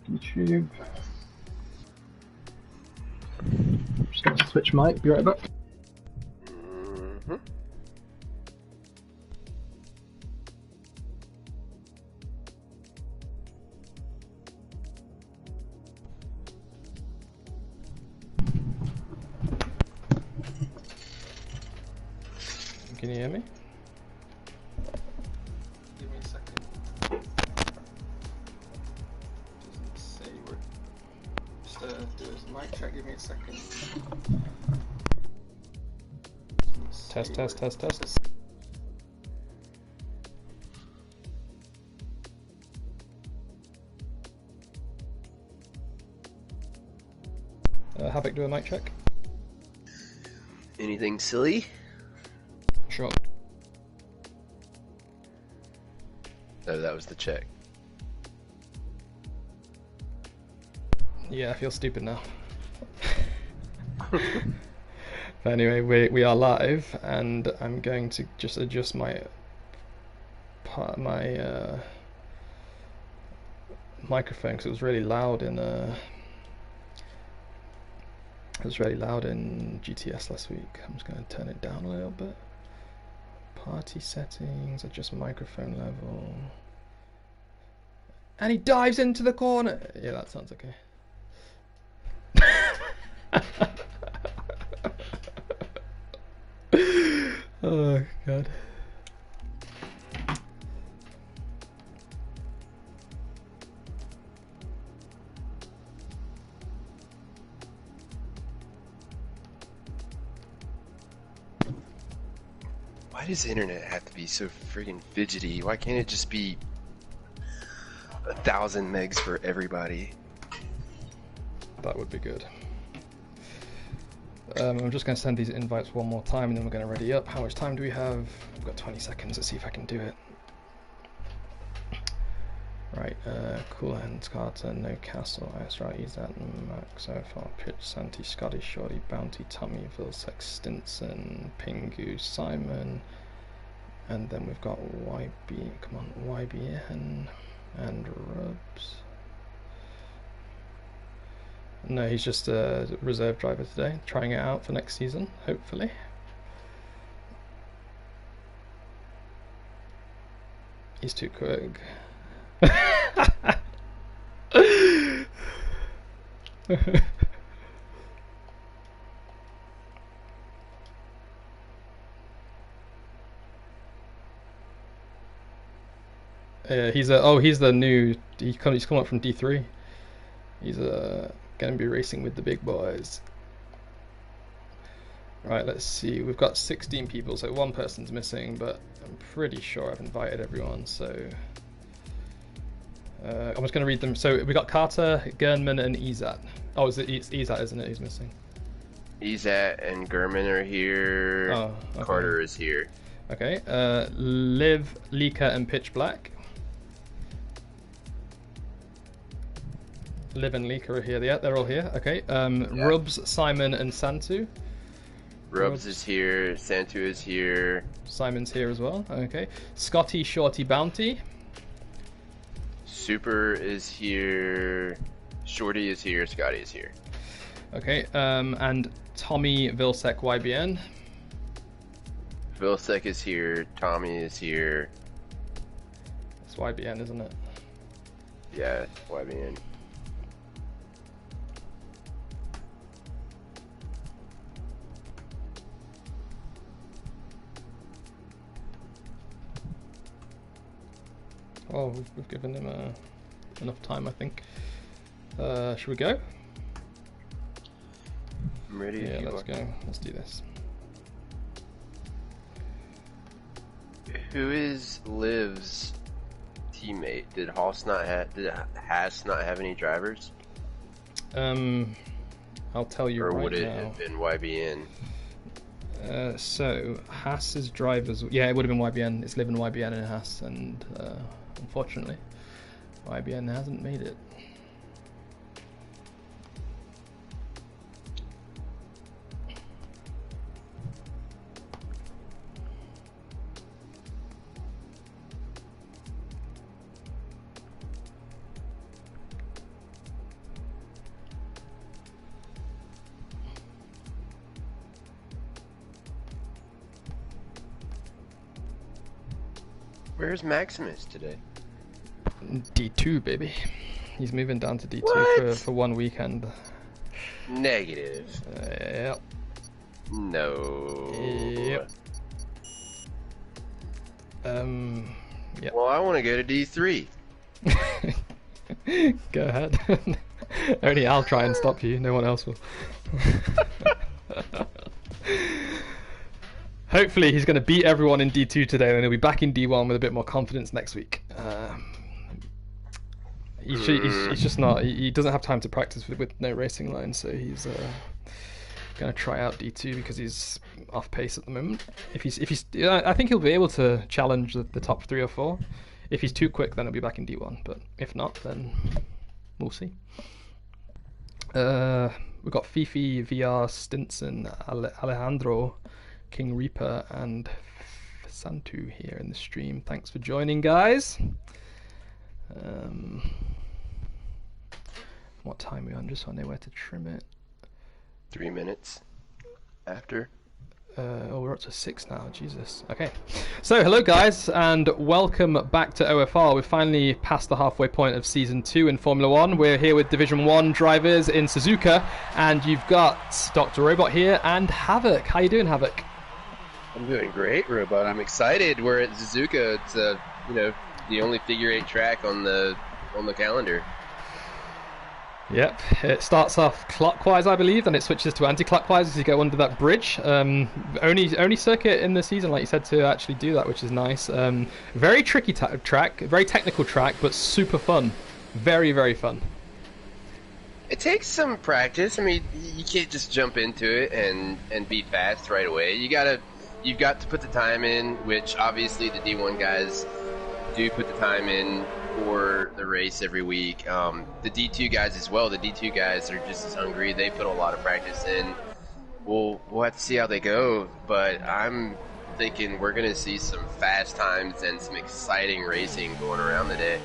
YouTube. Just going to switch mic, be right back. Can you hear me? Give me a second. Doesn't say where. Just do this mic check. Give me a second. Test. Havoc, do a mic check. Anything silly? Sure. Oh, that was the check. Yeah, I feel stupid now. But anyway, we are live, and I'm going to just adjust my microphone because it was really loud in GTS last week. I'm just going to turn it down a little bit. Party settings, adjust microphone level. And he dives into the corner. Yeah, that sounds okay. Oh god. Why does the internet have to be so friggin' fidgety? Why can't it just be 1,000 megs for everybody? That would be good. I'm just going to send these invites one more time and then we're going to ready up. How much time do we have? I've got 20 seconds. Let's see if I can do it. Right, Cool Hands, Carter, No Castle, ISR, Izat, Max, OFR, Pitch, Santi, Scotty, Shorty, Bounty, Tommy, Vilsex, Stinson, Pingu, Simon, and then we've got YBN and Rubs. No, he's just a reserve driver today, trying it out for next season, hopefully. He's too quick. Yeah, he's the new. He's come up from D3. He's gonna be racing with the big boys. Right, let's see. We've got 16 people, so one person's missing, but I'm pretty sure I've invited everyone. So I'm just gonna read them. So we got Carter, Gernman, and Izat. Oh, it's Izat, isn't it? Who's missing? Izat and Gurman are here. Oh, okay. Carter is here. Okay. Liv, Lika, and Pitch Black. Liv and Lika are here. Yeah, they're all here. Okay. Yeah. Rubs, Simon, and Santu. Rubs is here. Santu is here. Simon's here as well. Okay. Scotty, Shorty, Bounty. Super is here. Shorty is here. Scotty is here. Okay. And Tommy, Vilsec, YBN. Vilsec is here. Tommy is here. It's YBN, isn't it? Yeah, YBN. Oh, we've given him enough time, I think. Should we go? I'm ready. Yeah, let's go. Let's do this. Who is Liv's teammate? Did Haas not have any drivers? I'll tell you right now. Or would it have been YBN? So Haas's drivers, yeah, it would have been YBN. It's Liv and YBN and Haas, and unfortunately, YBN hasn't made it. Where's Maximus today? D2, baby. He's moving down to D2 What? for one weekend. Negative. Yep. No. Yep. Yep. Well, I want to go to D3. Go ahead. Only I'll try and stop you. No one else will. Hopefully he's going to beat everyone in D2 today, and then he'll be back in D1 with a bit more confidence next week. He's just not. He doesn't have time to practice with no racing lines, so he's going to try out D2 because he's off pace at the moment. If he's, I think he'll be able to challenge the top 3 or 4. If he's too quick, then he'll be back in D1. But if not, then we'll see. We've got Fifi, VR, Stinson, Alejandro, King Reaper, and Santu here in the stream. Thanks for joining, guys. What time are we on? Just so I know where to trim it. 3 minutes after. Oh, we're up to 6 now. Jesus. Okay. So, hello guys, and welcome back to OFR. We've finally passed the halfway point of Season 2 in Formula 1. We're here with Division 1 drivers in Suzuka, and you've got Dr. Robot here and Havoc. How you doing, Havoc? I'm doing great, Robot. I'm excited. We're at Suzuka. It's the only figure 8 track on the calendar. Yep, it starts off clockwise, I believe, then it switches to anti-clockwise as you go under that bridge. Only circuit in the season, like you said, to actually do that, which is nice. Very tricky track, very technical track, but super fun. Very, very fun. It takes some practice. I mean, you can't just jump into it and be fast right away. You've got to put the time in, which obviously the D1 guys do put the time in for the race every week. The D2 guys as well. The D2 guys are just as hungry. They put a lot of practice in. We'll have to see how they go, but I'm thinking we're going to see some fast times and some exciting racing going around the day.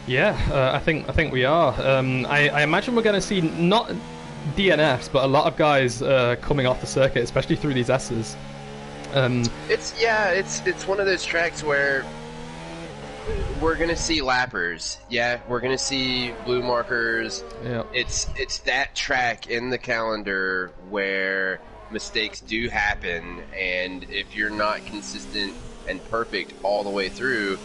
Yeah, I think we are. I imagine we're going to see not DNFs, but a lot of guys coming off the circuit, especially through these S's. It's one of those tracks where we're gonna see lappers. Yeah, we're gonna see blue markers. Yeah. It's that track in the calendar where mistakes do happen, and if you're not consistent and perfect all the way through,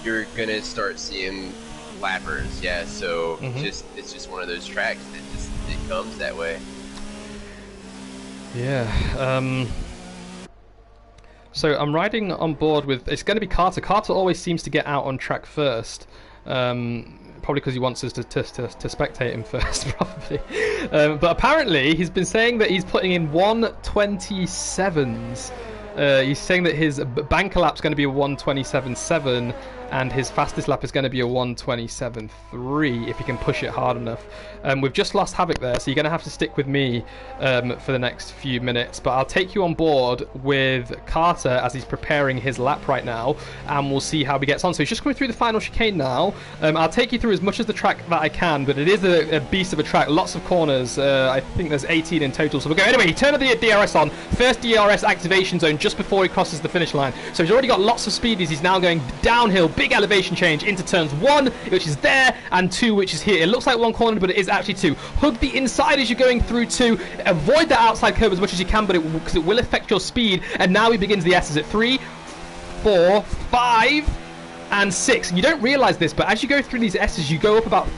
you're gonna start seeing lappers. Yeah, so it's just one of those tracks that it comes that way. Yeah. So I'm riding on board with, it's going to be Carter. Carter always seems to get out on track first, probably because he wants us to spectate him first, probably. But apparently he's been saying that he's putting in 1:27s. He's saying that his banker lap's going to be a 1:27.7, and his fastest lap is going to be a 1:27.3 if he can push it hard enough. We've just lost Havoc there, so you're going to have to stick with me for the next few minutes. But I'll take you on board with Carter as he's preparing his lap right now, and we'll see how he gets on. So he's just coming through the final chicane now. I'll take you through as much of the track that I can, but it is a beast of a track. Lots of corners. I think there's 18 in total. So we'll go. Anyway, he turned the DRS on. First DRS activation zone just before he crosses the finish line. So he's already got lots of speed as he's now going downhill. Big elevation change into turns 1, which is there, and 2, which is here. It looks like 1 corner, but it is actually 2. Hug the inside as you're going through 2. Avoid that outside curve as much as you can, but because it will affect your speed. And now he begins the S's at 3, 4, 5, and 6. You don't realize this, but as you go through these S's, you go up about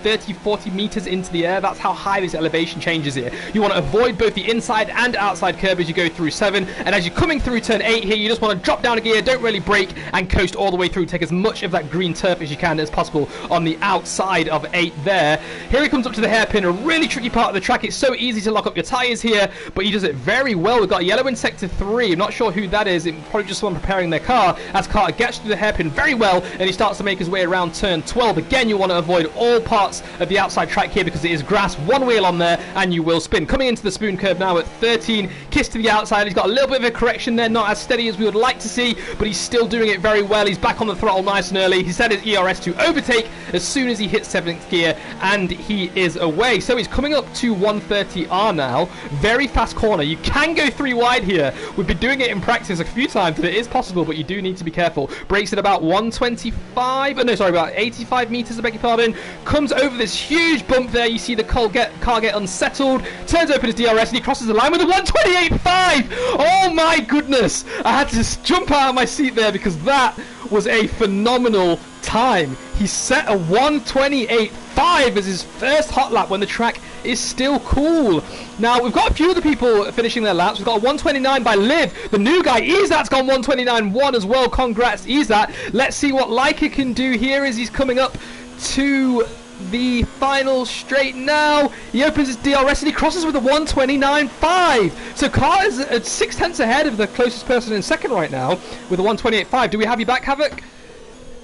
30-40 meters into the air. That's how high this elevation changes here. You want to avoid both the inside and outside curve as you go through 7, and as you're coming through turn 8 here, you just want to drop down a gear, don't really brake, and coast all the way through. Take as much of that green turf as you can as possible on the outside of 8 there. Here he comes up to the hairpin, a really tricky part of the track. It's so easy to lock up your tyres here, but he does it very well. We've got yellow in sector 3. I'm not sure who that is. It's probably just someone preparing their car, as Carter gets to the hairpin very well, and he starts to make his way around turn 12. Again, you want to avoid all parts parts of the outside track here because it is grass. One wheel on there and you will spin. Coming into the spoon curve now at 13. Kiss to the outside. He's got a little bit of a correction there, not as steady as we would like to see, but he's still doing it very well. He's back on the throttle nice and early. He set his ERS to overtake as soon as he hits 7th gear, and he is away. So he's coming up to 130R now. Very fast corner. You can go 3 wide here. We've been doing it in practice a few times, and it is possible, but you do need to be careful. Brakes at about 125, about 85 meters, I beg your pardon. Comes over this huge bump there. You see the car get unsettled. Turns open his DRS, and he crosses the line with a 128.5. Oh my goodness. I had to jump out of my seat there because that was a phenomenal time. He set a 128.5 as his first hot lap when the track is still cool. Now, we've got a few other people finishing their laps. We've got a 129 by Liv. The new guy, Izat's gone 129.1 as well. Congrats, Izat. Let's see what Leica can do here as he's coming up to the final straight now. He opens his DRS and he crosses with a 129.5. So Carter's at 6/10 ahead of the closest person in second right now with a 128.5. Do we have you back, Havoc?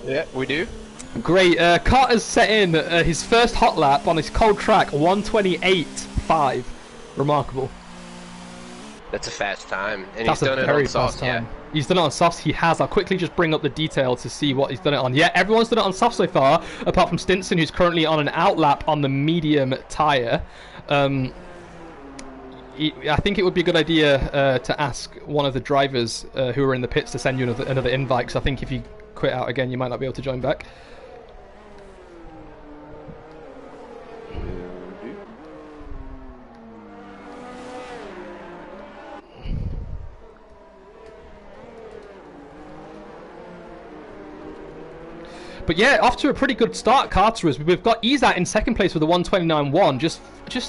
Yeah, we do. Great. Carter's set in his first hot lap on his cold track, 128.5. Remarkable. That's a fast time, and That's he's done a it very on fast soft. time. Yeah. He's done it on softs. He has. I'll quickly just bring up the detail to see what he's done it on. Yeah, everyone's done it on soft so far, apart from Stinson, who's currently on an outlap on the medium tyre. I think it would be a good idea to ask one of the drivers who are in the pits to send you another invite, because I think if you quit out again, you might not be able to join back. But yeah, off to a pretty good start, Carter. We've got Izat in second place with a 129.1, just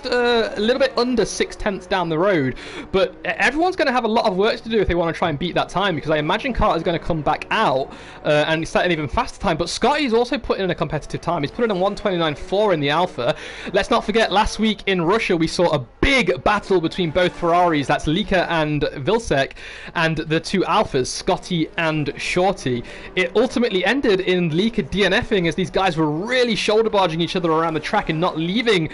a little bit under 6/10 down the road. But everyone's going to have a lot of work to do if they want to try and beat that time, because I imagine Carter's going to come back out and set an even faster time. But Scotty's also put in a competitive time. He's put in a 129.4 in the Alpha. Let's not forget, last week in Russia, we saw a big battle between both Ferraris. That's Lika and Vilsek, and the two Alphas, Scotty and Shorty. It ultimately ended in Lika DNFing as these guys were really shoulder barging each other around the track and not leaving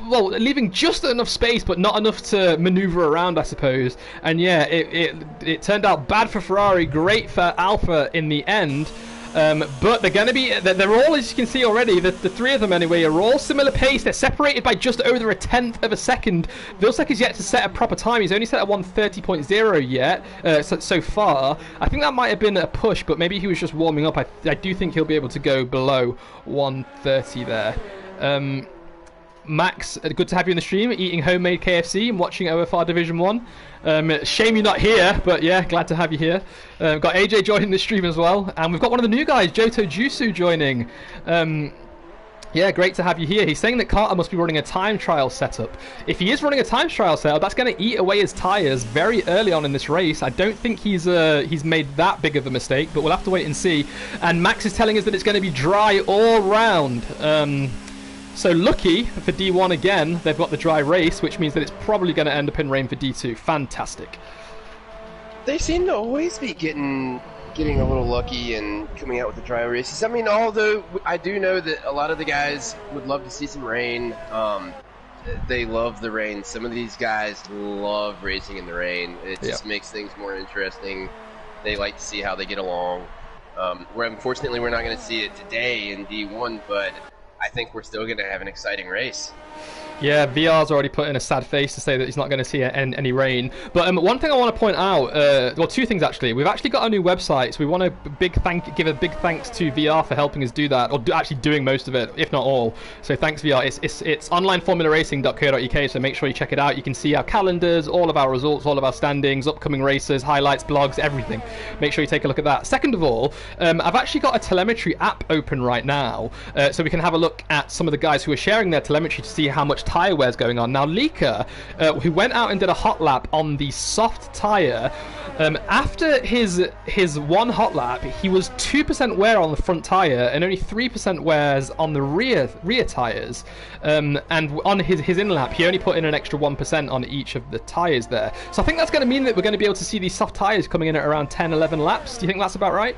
leaving just enough space but not enough to maneuver around, I suppose. And yeah, it turned out bad for Ferrari, great for Alpha in the end. But they're going to be, they're all, as you can see already, the three of them anyway, are all similar pace. They're separated by just over a 1/10 of a second. Vilsek is yet to set a proper time. He's only set a 1:30.0 yet, so far. I think that might have been a push, but maybe he was just warming up. I do think he'll be able to go below 1:30 there. Max, good to have you in the stream, eating homemade KFC and watching OFR Division 1. Shame you're not here, but yeah, glad to have you here. Got AJ joining the stream as well, and we've got one of the new guys, Joto Jusu, joining. Yeah, great to have you here. He's saying that Carter must be running a time trial setup. If he is running a time trial setup, that's going to eat away his tyres very early on in this race. I don't think he's made that big of a mistake, but we'll have to wait and see. And Max is telling us that it's going to be dry all round. So lucky for D1 again, they've got the dry race, which means that it's probably going to end up in rain for D2. Fantastic. They seem to always be getting a little lucky and coming out with the dry races. I mean, although I do know that a lot of the guys would love to see some rain. They love the rain. Some of these guys love racing in the rain. It just makes things more interesting. They like to see how they get along. Where unfortunately we're not going to see it today in D1, but I think we're still going to have an exciting race. Yeah, VR's already put in a sad face to say that he's not going to see any rain. But one thing I want to point out, well, two things actually. We've actually got a new website, so we want to give a big thanks to VR for helping us do that, or actually doing most of it, if not all. So thanks, VR. It's onlineformularacing.co.uk, so make sure you check it out. You can see our calendars, all of our results, all of our standings, upcoming races, highlights, blogs, everything. Make sure you take a look at that. Second of all, I've actually got a telemetry app open right now, so we can have a look at some of the guys who are sharing their telemetry to see how much tyre wear's going on. Now Lika, who went out and did a hot lap on the soft tyre, after his one hot lap, he was 2% wear on the front tyre and only 3% wears on the rear tyres. And on his in lap, he only put in an extra 1% on each of the tyres there. So I think that's going to mean that we're going to be able to see these soft tyres coming in at around 10-11 laps. Do you think that's about right?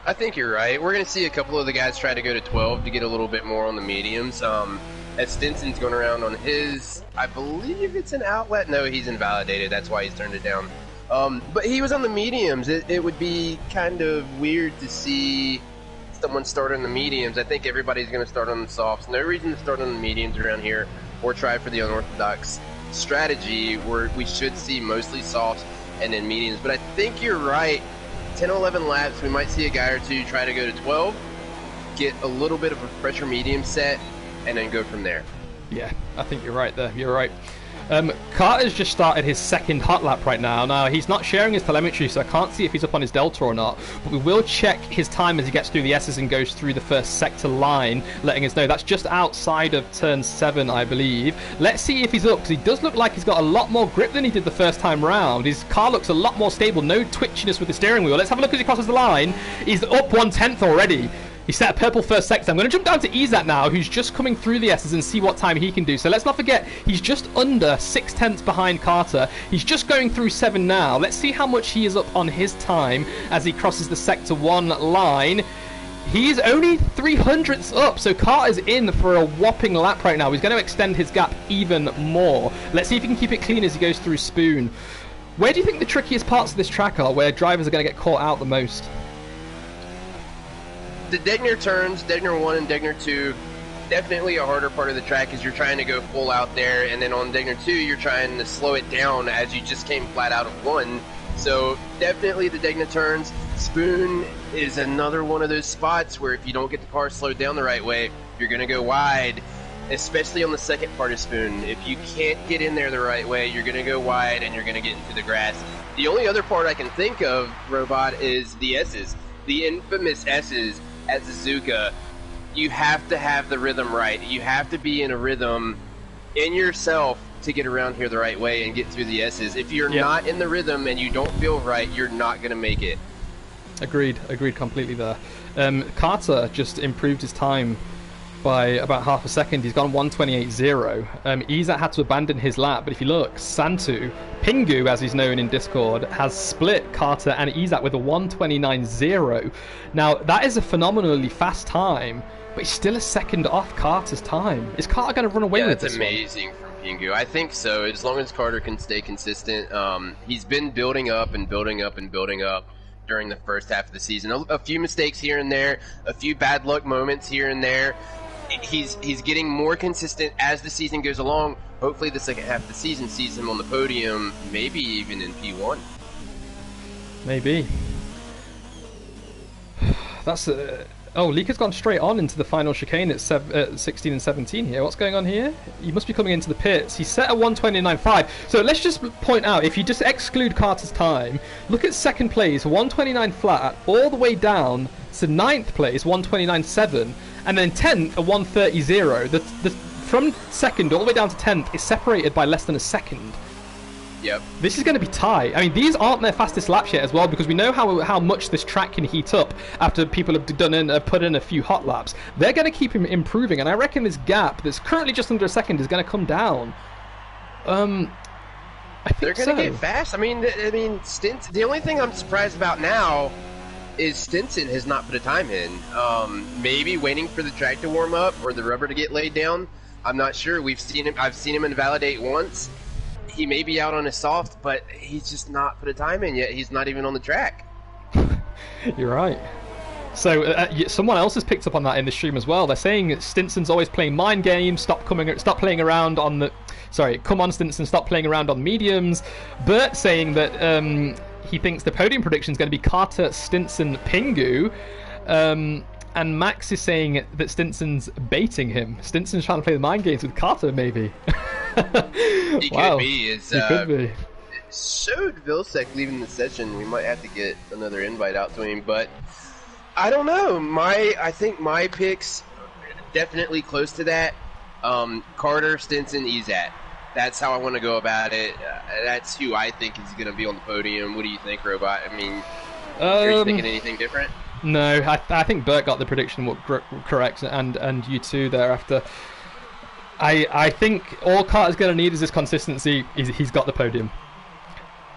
I think you're right. We're going to see a couple of the guys try to go to 12 to get a little bit more on the mediums. As Stinson's going around on his, I believe it's an outlet. No, he's invalidated. That's why he's turned it down. But he was on the mediums. It would be kind of weird to see someone start on the mediums. I think everybody's going to start on the softs. No reason to start on the mediums around here or try for the unorthodox strategy where we should see mostly softs and then mediums. But I think you're right. 10 or 11 laps, we might see a guy or two try to go to 12, get a little bit of a pressure medium set, and then go from there. Yeah, I think you're right there. You're right. Carter's just started his second hot lap right now. Now, he's not sharing his telemetry, so I can't see if he's up on his delta or not. But we will check his time as he gets through the S's and goes through the first sector line, letting us know. That's just outside of turn 7, I believe. Let's see if he's up, because he does look like he's got a lot more grip than he did the first time round. His car looks a lot more stable, no twitchiness with the steering wheel. Let's have a look as he crosses the line. He's up 1/10 already. He set a purple first sector. I'm going to jump down to Ezat now, who's just coming through the S's and see what time he can do. So let's not forget, he's just under 6/10 behind Carter. He's just going through 7 now. Let's see how much he is up on his time as he crosses the sector 1 line. He's only 300ths up, so Carter's in for a whopping lap right now. He's going to extend his gap even more. Let's see if he can keep it clean as he goes through Spoon. Where do you think the trickiest parts of this track are, where drivers are going to get caught out the most? The Degner turns, Degner 1 and Degner 2, definitely a harder part of the track as you're trying to go full out there, and then on Degner 2 you're trying to slow it down as you just came flat out of 1. So definitely the Degner turns. Spoon is another one of those spots where if you don't get the car slowed down the right way, you're going to go wide, especially on the second part of Spoon. If you can't get in there the right way, you're going to go wide and you're going to get into the grass. The only other part I can think of, Robot, is the S's. The infamous S's at Suzuka. You have to have the rhythm right. You have to be in a rhythm in yourself to get around here the right way and get through the S's. If you're not in the rhythm and you don't feel right, you're not going to make it. Agreed completely there. Carter just improved his time by about half a second. He's gone 1:28.0. Ezat had to abandon his lap, but if you look, Santu, Pingu as he's known in Discord, has split Carter and Ezat with a 1:29.0. Now that is a phenomenally fast time, but he's still a second off Carter's time. Is Carter going to run away with this? That's amazing from Pingu. I think so, as long as Carter can stay consistent. He's been building up and building up and building up during the first half of the season. A few mistakes here and there, a few bad luck moments here and there. He's getting more consistent as the season goes along. Hopefully the second half of the season sees him on the podium, maybe even in P1. Maybe. That's oh, Leaker's gone straight on into the final chicane at 16 and 17 here. What's going on here? He must be coming into the pits. He's set at 1:29.5. So let's just point out, if you just exclude Carter's time, look at second place, 1:29 flat, all the way down to 9th place, 1:29.7. And then 10th, a 1:30.0. From second all the way down to 10th is separated by less than a second. Yep. This is going to be tight. I mean, these aren't their fastest laps yet as well, because we know how much this track can heat up after people have put in a few hot laps. They're going to keep him improving, and I reckon this gap that's currently just under a second is going to come down. I think they're going to get fast. I mean, Stinson. The only thing I'm surprised about now is Stinson has not put a time in. Maybe waiting for the track to warm up or the rubber to get laid down. I'm not sure. I've seen him invalidate once. He may be out on his soft, but he's just not put a time in yet. He's not even on the track. You're right. So someone else has picked up on that in the stream as well. They're saying Stinson's always playing mind games. Stop playing around on the. Sorry, come on, Stinson. Stop playing around on mediums. Bert saying that he thinks the podium prediction is going to be Carter, Stinson, Pingu. And Max is saying that Stinson's baiting him. Stinson's trying to play the mind games with Carter, maybe. He wow. could be. He could be. Showed Vilsec leaving the session. We might have to get another invite out to him, but I don't know. I think my picks definitely close to that. Carter, Stinson, Ezat. That's how I want to go about it. That's who I think is going to be on the podium. What do you think, Robot? I mean, are you thinking anything different? No, I think Bert got the prediction correct, and you too thereafter. I think all Carter's going to need is this consistency. He's got the podium.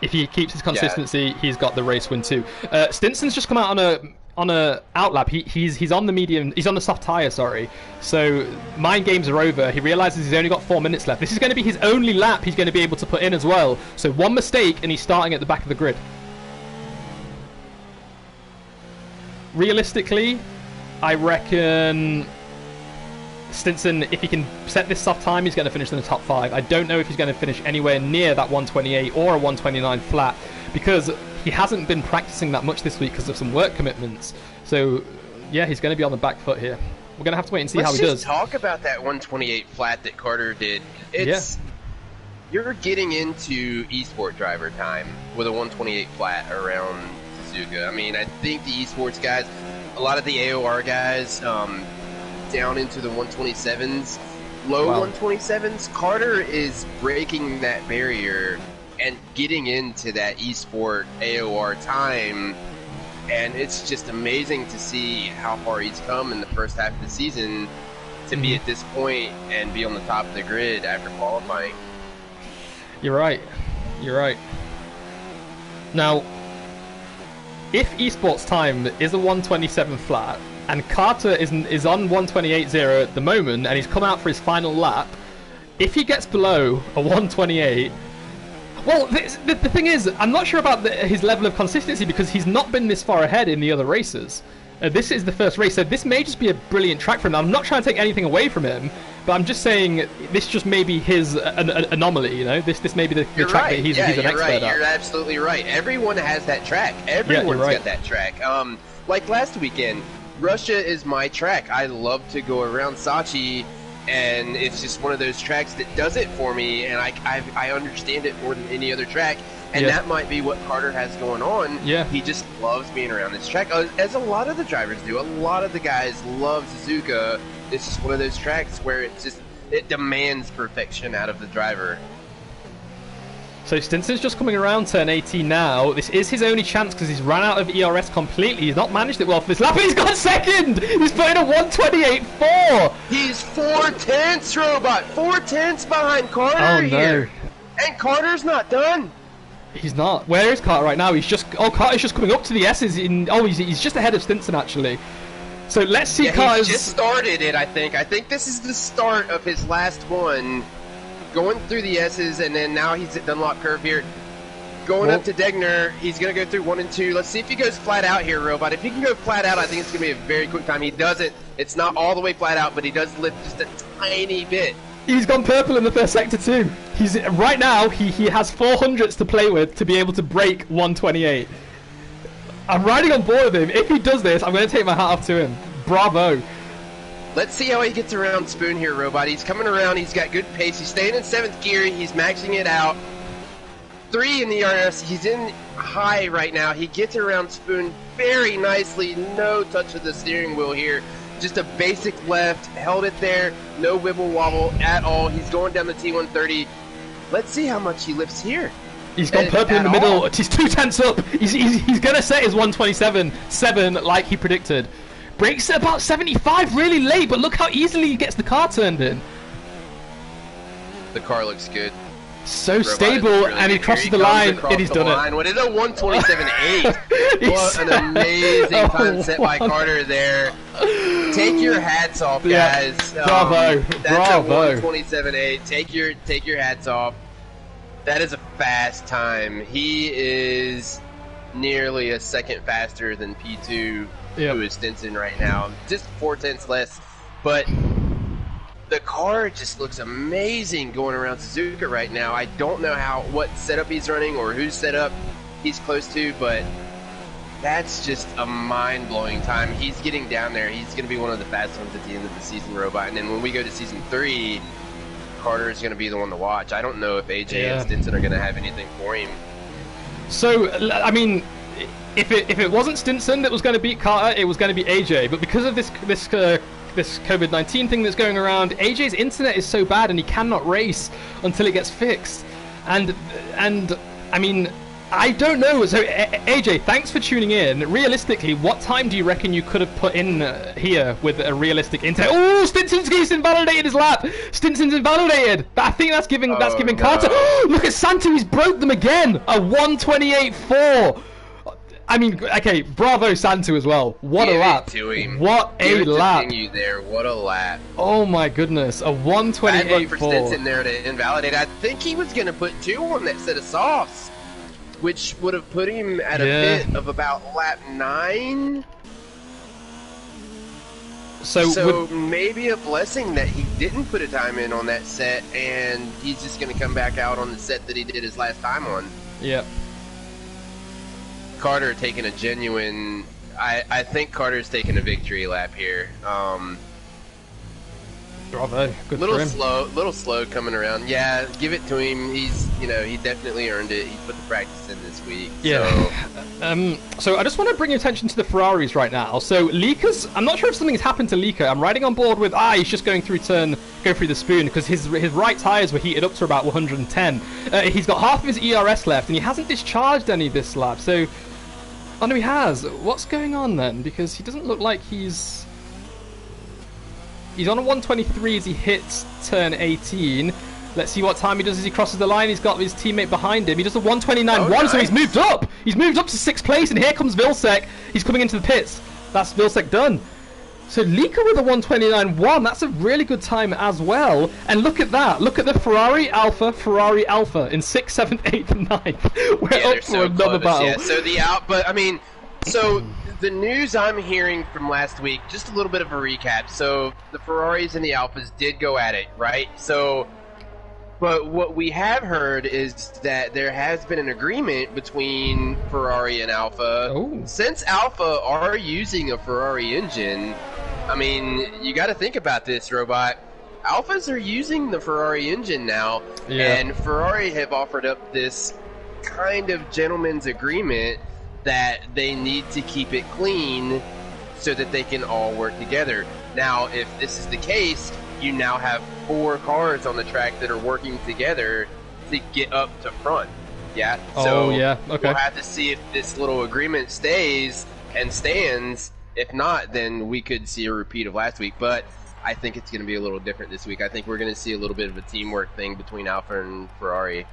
If he keeps his consistency, he's got the race win too. Stinson's just come out on on a outlap. He's on the medium. He's on the soft tire. Sorry. So mind games are over. He realizes he's only got 4 minutes left. This is going to be his only lap he's going to be able to put in as well. So one mistake and he's starting at the back of the grid. Realistically, I reckon Stinson, if he can set this soft time, he's going to finish in the top 5. I don't know if he's going to finish anywhere near that 128 or a 129 flat, because he hasn't been practicing that much this week because of some work commitments. So, yeah, he's going to be on the back foot here. We're going to have to wait and see how he does. Let's just talk about that 128 flat that Carter did. You're getting into esport driver time with a 128 flat around Suzuka. I mean, I think the esports guys, a lot of the AOR guys, down into the 127s, low 127s. Carter is breaking that barrier and getting into that esport AOR time, and it's just amazing to see how far he's come in the first half of the season to be at this point and be on the top of the grid after qualifying. You're right. You're right. Now, if esports time is a 127 flat, and Carter is on 128.0 at the moment, and he's come out for his final lap, if he gets below a 128, well, the thing is, I'm not sure about his level of consistency, because he's not been this far ahead in the other races. This is the first race, so this may just be a brilliant track for him. I'm not trying to take anything away from him, but I'm just saying this just may be his anomaly, you know? This may be the track that he's an expert at. You're absolutely right. Everyone has that track. Everyone's got that track. Like last weekend, Russia is my track. I love to go around Sochi, and it's just one of those tracks that does it for me, and I understand it more than any other track. And that might be what Carter has going on. Yeah. He just loves being around this track, as a lot of the drivers do. A lot of the guys love Suzuka. It's just one of those tracks where it demands perfection out of the driver. So Stinson's just coming around turn 18 now. This is his only chance because he's run out of ERS completely. He's not managed it well for this lap, but he's got second! He's putting a 128.4! He's 4/10, Robot! 4/10 behind Carter here! And Carter's not done! He's not. Where is Carter right now? Carter's just coming up to the S's. He's just ahead of Stinson, actually. So let's see Carter's... He just started it, I think. I think this is the start of his last one. Going through the S's, and then now he's at Dunlop Curve here. Going up to Degner. He's going to go through 1 and 2. Let's see if he goes flat out here, Robot. If he can go flat out, I think it's going to be a very quick time. He doesn't. It's not all the way flat out, but he does lift just a tiny bit. He's gone purple in the first sector too. Right now he has 400s to play with to be able to break 128. I'm riding on board with him. If he does this, I'm going to take my hat off to him. Bravo. Let's see how he gets around Spoon here, Robot. He's coming around. He's got good pace. He's staying in 7th gear. He's maxing it out. 3 in the ERS. He's in high right now. He gets around Spoon very nicely. No touch of the steering wheel here. Just a basic left, held it there, no wibble wobble at all. He's going down the T130. Let's see how much he lifts here. He's gone purple in the middle. He's 2 tenths up. He's going to set his 127.7 like he predicted. Brakes at about 75 really late, but look how easily he gets the car turned in. The car looks good. So stable, really, and he crosses the line, and he's done it. What is a 127.8? What an amazing time set by Carter there. Take your hats off, guys. Bravo. That's a 127.8. Take your hats off. That is a fast time. He is nearly a second faster than P2, who is Stinson right now. Just 4 tenths less, but the car just looks amazing going around Suzuka right now. I don't know what setup he's running or whose setup he's close to, but that's just a mind-blowing time. He's getting down there. He's going to be one of the fast ones at the end of the season, Robot. And then when we go to Season 3, Carter is going to be the one to watch. I don't know if AJ and Stinson are going to have anything for him. So, I mean, if it wasn't Stinson that was going to beat Carter, it was going to be AJ. But because of this COVID-19 thing that's going around, AJ's internet is so bad and he cannot race until it gets fixed. And I mean, I don't know. So AJ, thanks for tuning in. Realistically, what time do you reckon you could have put in here with a realistic internet? Oh, Stinson's invalidated his lap. Stinson's invalidated. I think that's giving Carter. Look at Santo. He's broke them again. A 128.4. I mean, okay, bravo Santu as well. What Give a lap. it to him. What Give a it lap. To you there. What a lap. Oh my goodness, a Bad luck for 128.4. Stinson there to invalidate. I think he was going to put 2 on that set of softs, which would have put him at a pit of about lap 9. So maybe a blessing that he didn't put a time in on that set, and he's just going to come back out on the set that he did his last time on. Yeah. Carter taking a genuine... I think Carter's taking a victory lap here. Bravo, good for him. Little slow coming around. Yeah, give it to him. He's, he definitely earned it. He put the practice in this week. Yeah. So I just want to bring your attention to the Ferraris right now. So Lika's, I'm not sure if something's happened to Lika. I'm riding on board with, he's just going through the spoon because his right tyres were heated up to about 110. He's got half of his ERS left and he hasn't discharged any this lap. So, oh no, he has. What's going on then? Because he doesn't look like he's on a 123 as he hits turn 18. Let's see what time he does as he crosses the line. He's got his teammate behind him. He does a 129.1, nice. So he's moved up. He's moved up to 6th place, and here comes Vilsek. He's coming into the pits. That's Vilsek done. So Lika with a 129.1. That's a really good time as well. And look at that. Look at the Ferrari Alpha in 6th, 7th, 8th, and 9th. We're up for another battle. Yeah, so the news I'm hearing from last week, just a little bit of a recap. So the Ferraris and the Alphas did go at it, right? But what we have heard is that there has been an agreement between Ferrari and Alpha. Oh. Since Alpha are using a Ferrari engine, I mean, you got to think about this, Robot. Alphas are using the Ferrari engine now, and Ferrari have offered up this kind of gentleman's agreement that they need to keep it clean so that they can all work together. Now, if this is the case, you now have 4 cars on the track that are working together to get up to front. Yeah? Okay. We'll have to see if this little agreement stays and stands. If not, then we could see a repeat of last week. But I think it's going to be a little different this week. I think we're going to see a little bit of a teamwork thing between Alpha and Ferrari.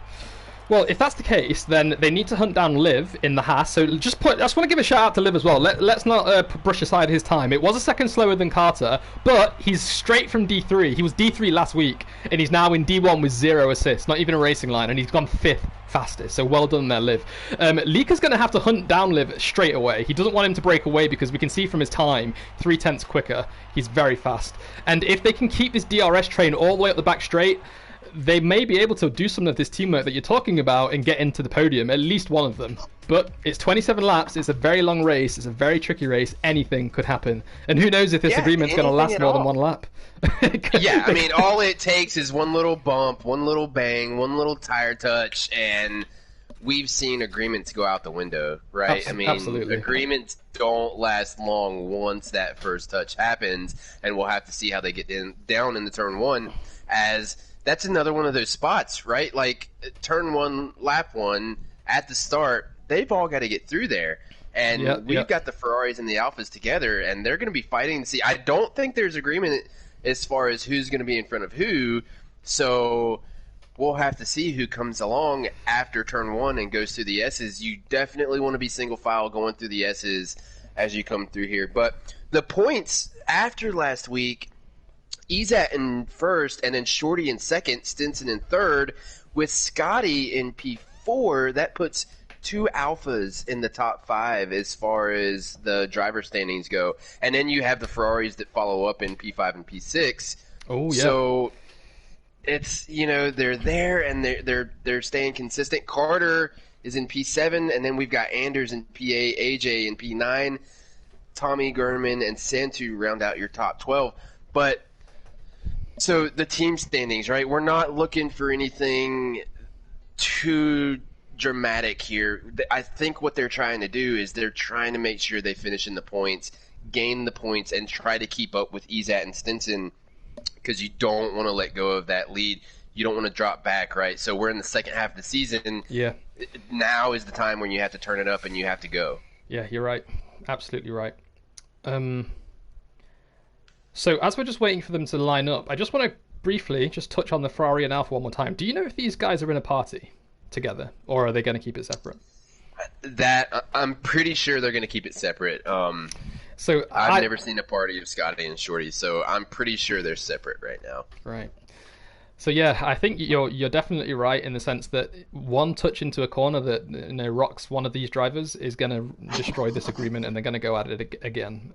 Well, if that's the case, then they need to hunt down Liv in the Haas. So I just want to give a shout out to Liv as well. Let's not brush aside his time. It was a second slower than Carter, but he's straight from D3. He was D3 last week, and he's now in D1 with 0 assists, not even a racing line, and he's gone 5th fastest. So well done there, Liv. Lika's going to have to hunt down Liv straight away. He doesn't want him to break away because we can see from his time, 3/10 quicker. He's very fast. And if they can keep this DRS train all the way up the back straight, they may be able to do some of this teamwork that you're talking about and get into the podium, at least one of them. But it's 27 laps, it's a very long race, it's a very tricky race, anything could happen. And who knows if this agreement's going to last more than one lap. Yeah, I mean, all it takes is one little bump, one little bang, one little tire touch, and we've seen agreements go out the window, right? Absolutely. Agreements don't last long once that first touch happens, and we'll have to see how they get down in the turn 1, as that's another one of those spots, right? Like, turn 1, lap 1, at the start, they've all got to get through there. And we've got the Ferraris and the Alphas together, and they're going to be fighting to see. I don't think there's agreement as far as who's going to be in front of who, so we'll have to see who comes along after turn 1 and goes through the S's. You definitely want to be single file going through the S's as you come through here. But the points after last week, Ezat in first, and then Shorty in second, Stinson in third, with Scotty in P4. That puts 2 Alphas in the top 5 as far as the driver standings go. And then you have the Ferraris that follow up in P5 and P6. Oh, yeah. So it's, they're there and they're staying consistent. Carter is in P7, and then we've got Anders in P8, AJ in P9, Tommy Gurman and Santu round out your top 12. But so the team standings, right? We're not looking for anything too dramatic here. I think what they're trying to do is they're trying to make sure they finish in the points, gain the points, and try to keep up with Ezat and Stinson, because you don't want to let go of that lead. You don't want to drop back, right? So we're in the second half of the season. Yeah. Now is the time when you have to turn it up and you have to go. Yeah, you're right. Absolutely right. So as we're just waiting for them to line up, I just want to briefly just touch on the Ferrari and Alpha one more time. Do you know if these guys are in a party together, or are they going to keep it separate? That I'm pretty sure they're going to keep it separate. So I've never seen a party of Scotty and Shorty, so I'm pretty sure they're separate right now. Right. So yeah, I think you're definitely right in the sense that one touch into a corner that rocks one of these drivers is going to destroy this agreement, and they're going to go at it again.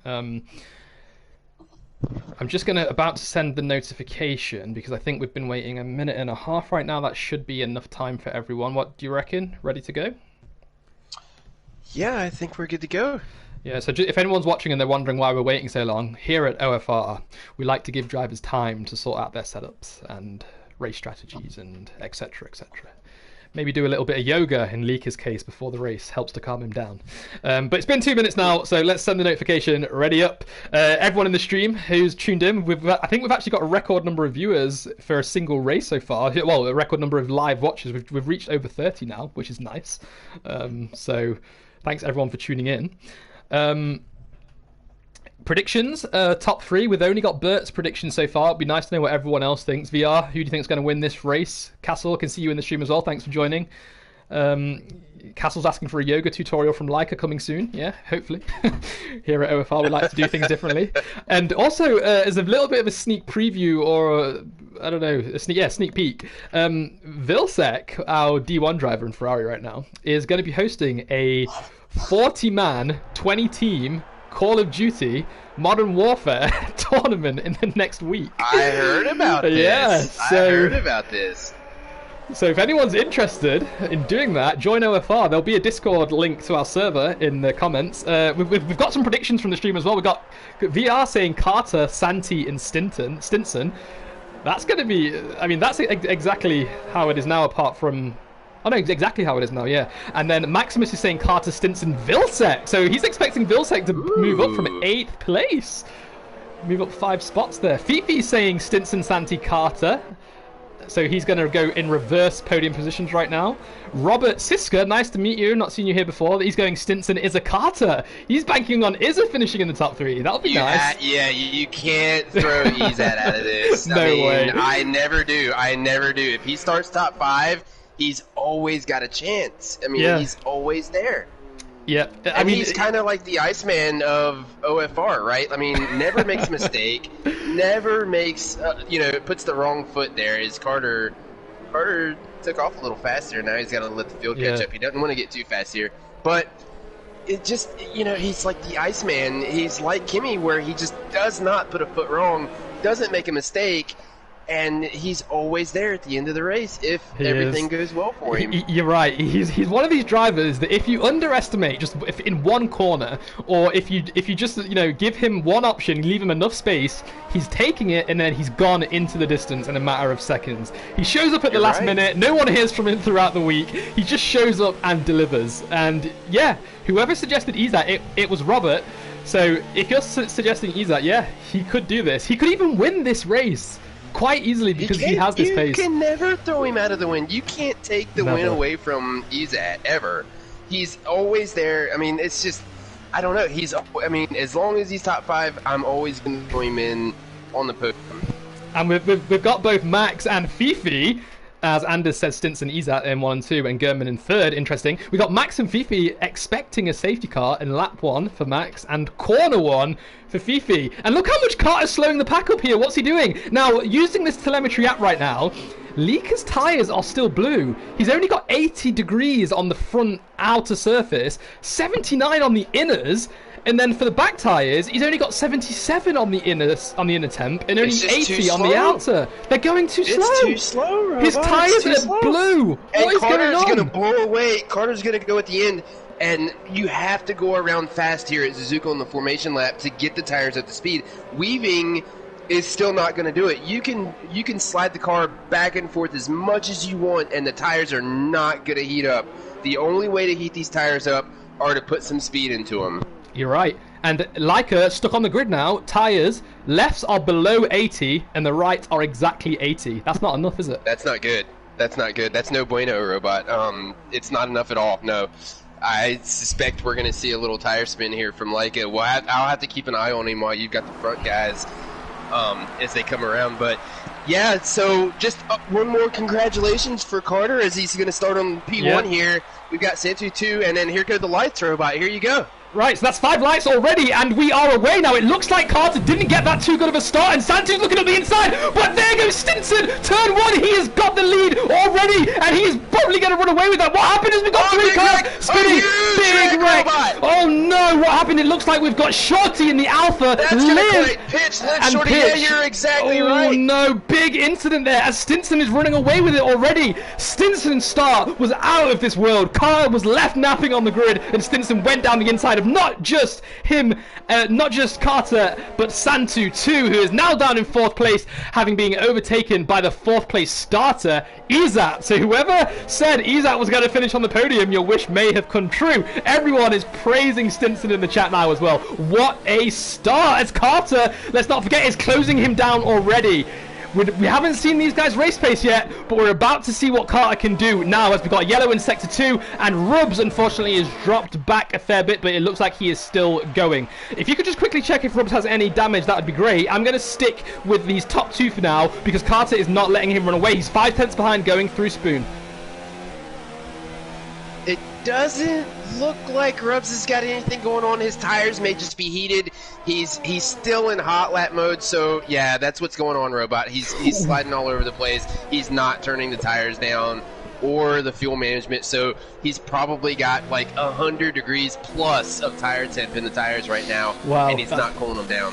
I'm just about to send the notification because I think we've been waiting a minute and a half right now. That should be enough time for everyone. What do you reckon? Ready to go? Yeah, I think we're good to go. Yeah, so if anyone's watching and they're wondering why we're waiting so long, here at OFR, we like to give drivers time to sort out their setups and race strategies and etc., etc. Maybe do a little bit of yoga in Leaker's case before the race, helps to calm him down. But it's been 2 minutes now, so let's send the notification. Ready up. Everyone in the stream who's tuned in, I think we've actually got a record number of viewers for a single race so far. Well, a record number of live watchers. We've reached over 30 now, which is nice. So thanks everyone for tuning in. Predictions, top 3. We've only got Bert's prediction so far. It'd be nice to know what everyone else thinks. VR, who do you think is going to win this race? Castle, I can see you in the stream as well. Thanks for joining. Castle's asking for a yoga tutorial from Leica coming soon. Yeah, hopefully. Here at OFR, we like to do things differently. And also, as a little bit of a sneak preview, or I don't know, a sneak peek, Vilsec, our D1 driver in Ferrari right now, is going to be hosting a 40-man, 20-team Call of Duty Modern Warfare tournament in the next week. I heard about this. Yeah, so, I heard about this. So if anyone's interested in doing that, join OFR. There'll be a Discord link to our server in the comments. We've got some predictions from the stream as well. We've got VR saying Carter, Santi, and Stinson. That's going to be... I mean, that's exactly how it is now, apart from... Oh no, exactly how it is now, yeah. And then Maximus is saying Carter, Stinson, Vilsec. So he's expecting Vilsec to move up from 8th place. Move up 5 spots there. Fifi's saying Stinson, Santi, Carter. So he's going to go in reverse podium positions right now. Robert Siska, nice to meet you. Not seen you here before. He's going Stinson, Izza, Carter. He's banking on Izza finishing in the top 3. That'll be nice. Yeah, you can't throw Izzat out of this. No way. I never do. If he starts top 5... he's always got a chance. I mean, he's always there. Yeah, I mean, he's kind of like the Iceman of OFR, right? I mean, never makes a mistake, never makes, puts the wrong foot there. Is Carter took off a little faster. Now he's got to let the field catch up. He doesn't want to get too fast here. But it just, he's like the Iceman. He's like Kimi, where he just does not put a foot wrong, doesn't make a mistake. And he's always there at the end of the race if everything goes well for him. You're right. He's one of these drivers that if you underestimate if in one corner, or if you just give him one option, leave him enough space, he's taking it and then he's gone into the distance in a matter of seconds. He shows up at the last minute. No one hears from him throughout the week. He just shows up and delivers. And yeah, whoever suggested Izzat, it was Robert. So if you're suggesting Izzat, yeah, he could do this. He could even win this race quite easily because he has this pace. You can never throw him out of the win. You can't take the win away from Izzat, ever. He's always there. I mean, it's just, I don't know. As long as he's top 5, I'm always going to throw him in on the podium. And we've got both Max and Fifi, as Anders said, Stinson, Izzat in 1 and 2, and German in 3rd. Interesting. We got Max and Fifi expecting a safety car in lap 1 for Max and corner 1 for Fifi. And look how much Carter's slowing the pack up here. What's he doing? Now, using this telemetry app right now, Leaker's tyres are still blue. He's only got 80 degrees on the front outer surface, 79 on the inners. And then for the back tyres, he's only got 77 on the inner temp, and only 80 on the outer. They're going too slow. It's too slow, Robot. His tyres are blue. And what is going on? Carter's going to blow away. Carter's going to go at the end, and you have to go around fast here at Suzuka on the formation lap to get the tires up to speed. Weaving is still not going to do it. You can slide the car back and forth as much as you want, and the tires are not going to heat up. The only way to heat these tires up are to put some speed into them. You're right. And Leica stuck on the grid now. Tyres, lefts are below 80 and the rights are exactly 80. That's not enough, is it? That's not good. That's not good. That's no bueno, Robot. It's not enough at all. No. I suspect we're going to see a little tire spin here from Leica. I'll have to keep an eye on him while you've got the front guys as they come around. But Yeah, so just one more congratulations for Carter as he's going to start on P1 here. We've got Santu 2, and then here go the lights, Robot. Here you go. Right, so that's 5 lights already, and we are away now. It looks like Carter didn't get that too good of a start, and Santu's looking at the inside, but there goes Stinson! Turn 1, he has got the lead already, and he is probably going to run away with that. What happened is we got 3 cars spinning. Big wreck! Oh no, what happened? It looks like we've got Shorty in the Alpha, Liv, pitch, and Shorty. Pitch. Yeah, you're exactly right. right. Oh no, big incident there, as Stinson is running away with it already. Stinson's start was out of this world. Carter was left napping on the grid, and Stinson went down the inside of not just him, not just Carter, but Santu too, who is now down in 4th place, having been overtaken by the 4th place starter, Izat. So whoever said Izat was going to finish on the podium, your wish may have come true. Everyone is praising Stinson in the chat now as well. What a start, as Carter, let's not forget, is closing him down already. We haven't seen these guys race pace yet, but we're about to see what Carter can do now, as we've got Yellow in Sector 2, and Rubs, unfortunately, has dropped back a fair bit, but it looks like he is still going. If you could just quickly check if Rubs has any damage, that would be great. I'm going to stick with these top 2 for now, because Carter is not letting him run away. He's 5 tenths behind going through Spoon. It doesn't look like Rubs has got anything going on. His tires may just be heated. He's still in hot lap mode, so yeah, that's what's going on, Robot. He's sliding all over the place. He's not turning the tires down or the fuel management, so he's probably got like 100 degrees plus of tire temp in the tires right now. Wow, and he's not cooling them down.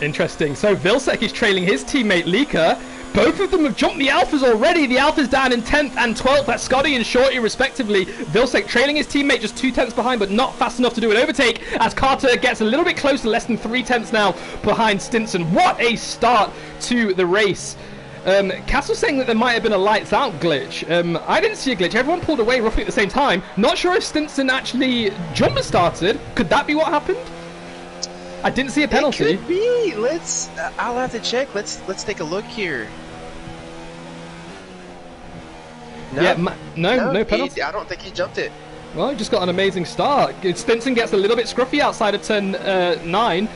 Interesting. So Vilsek is trailing his teammate Lika. Both of them have jumped the Alphas already. The Alpha's down in 10th and 12th. That's Scotty and Shorty, respectively. Vilsek trailing his teammate just 2 tenths behind, but not fast enough to do an overtake, as Carter gets a little bit closer, less than 3 tenths now behind Stinson. What a start to the race. Castle saying that there might have been a lights out glitch. I didn't see a glitch. Everyone pulled away roughly at the same time. Not sure if Stinson actually jumper started. Could that be what happened? I didn't see a penalty. It could be. I'll have to check. Let's take a look here. No, yeah, no penalty. I don't think he jumped it. Well, he just got an amazing start. Stinson gets a little bit scruffy outside of turn 9.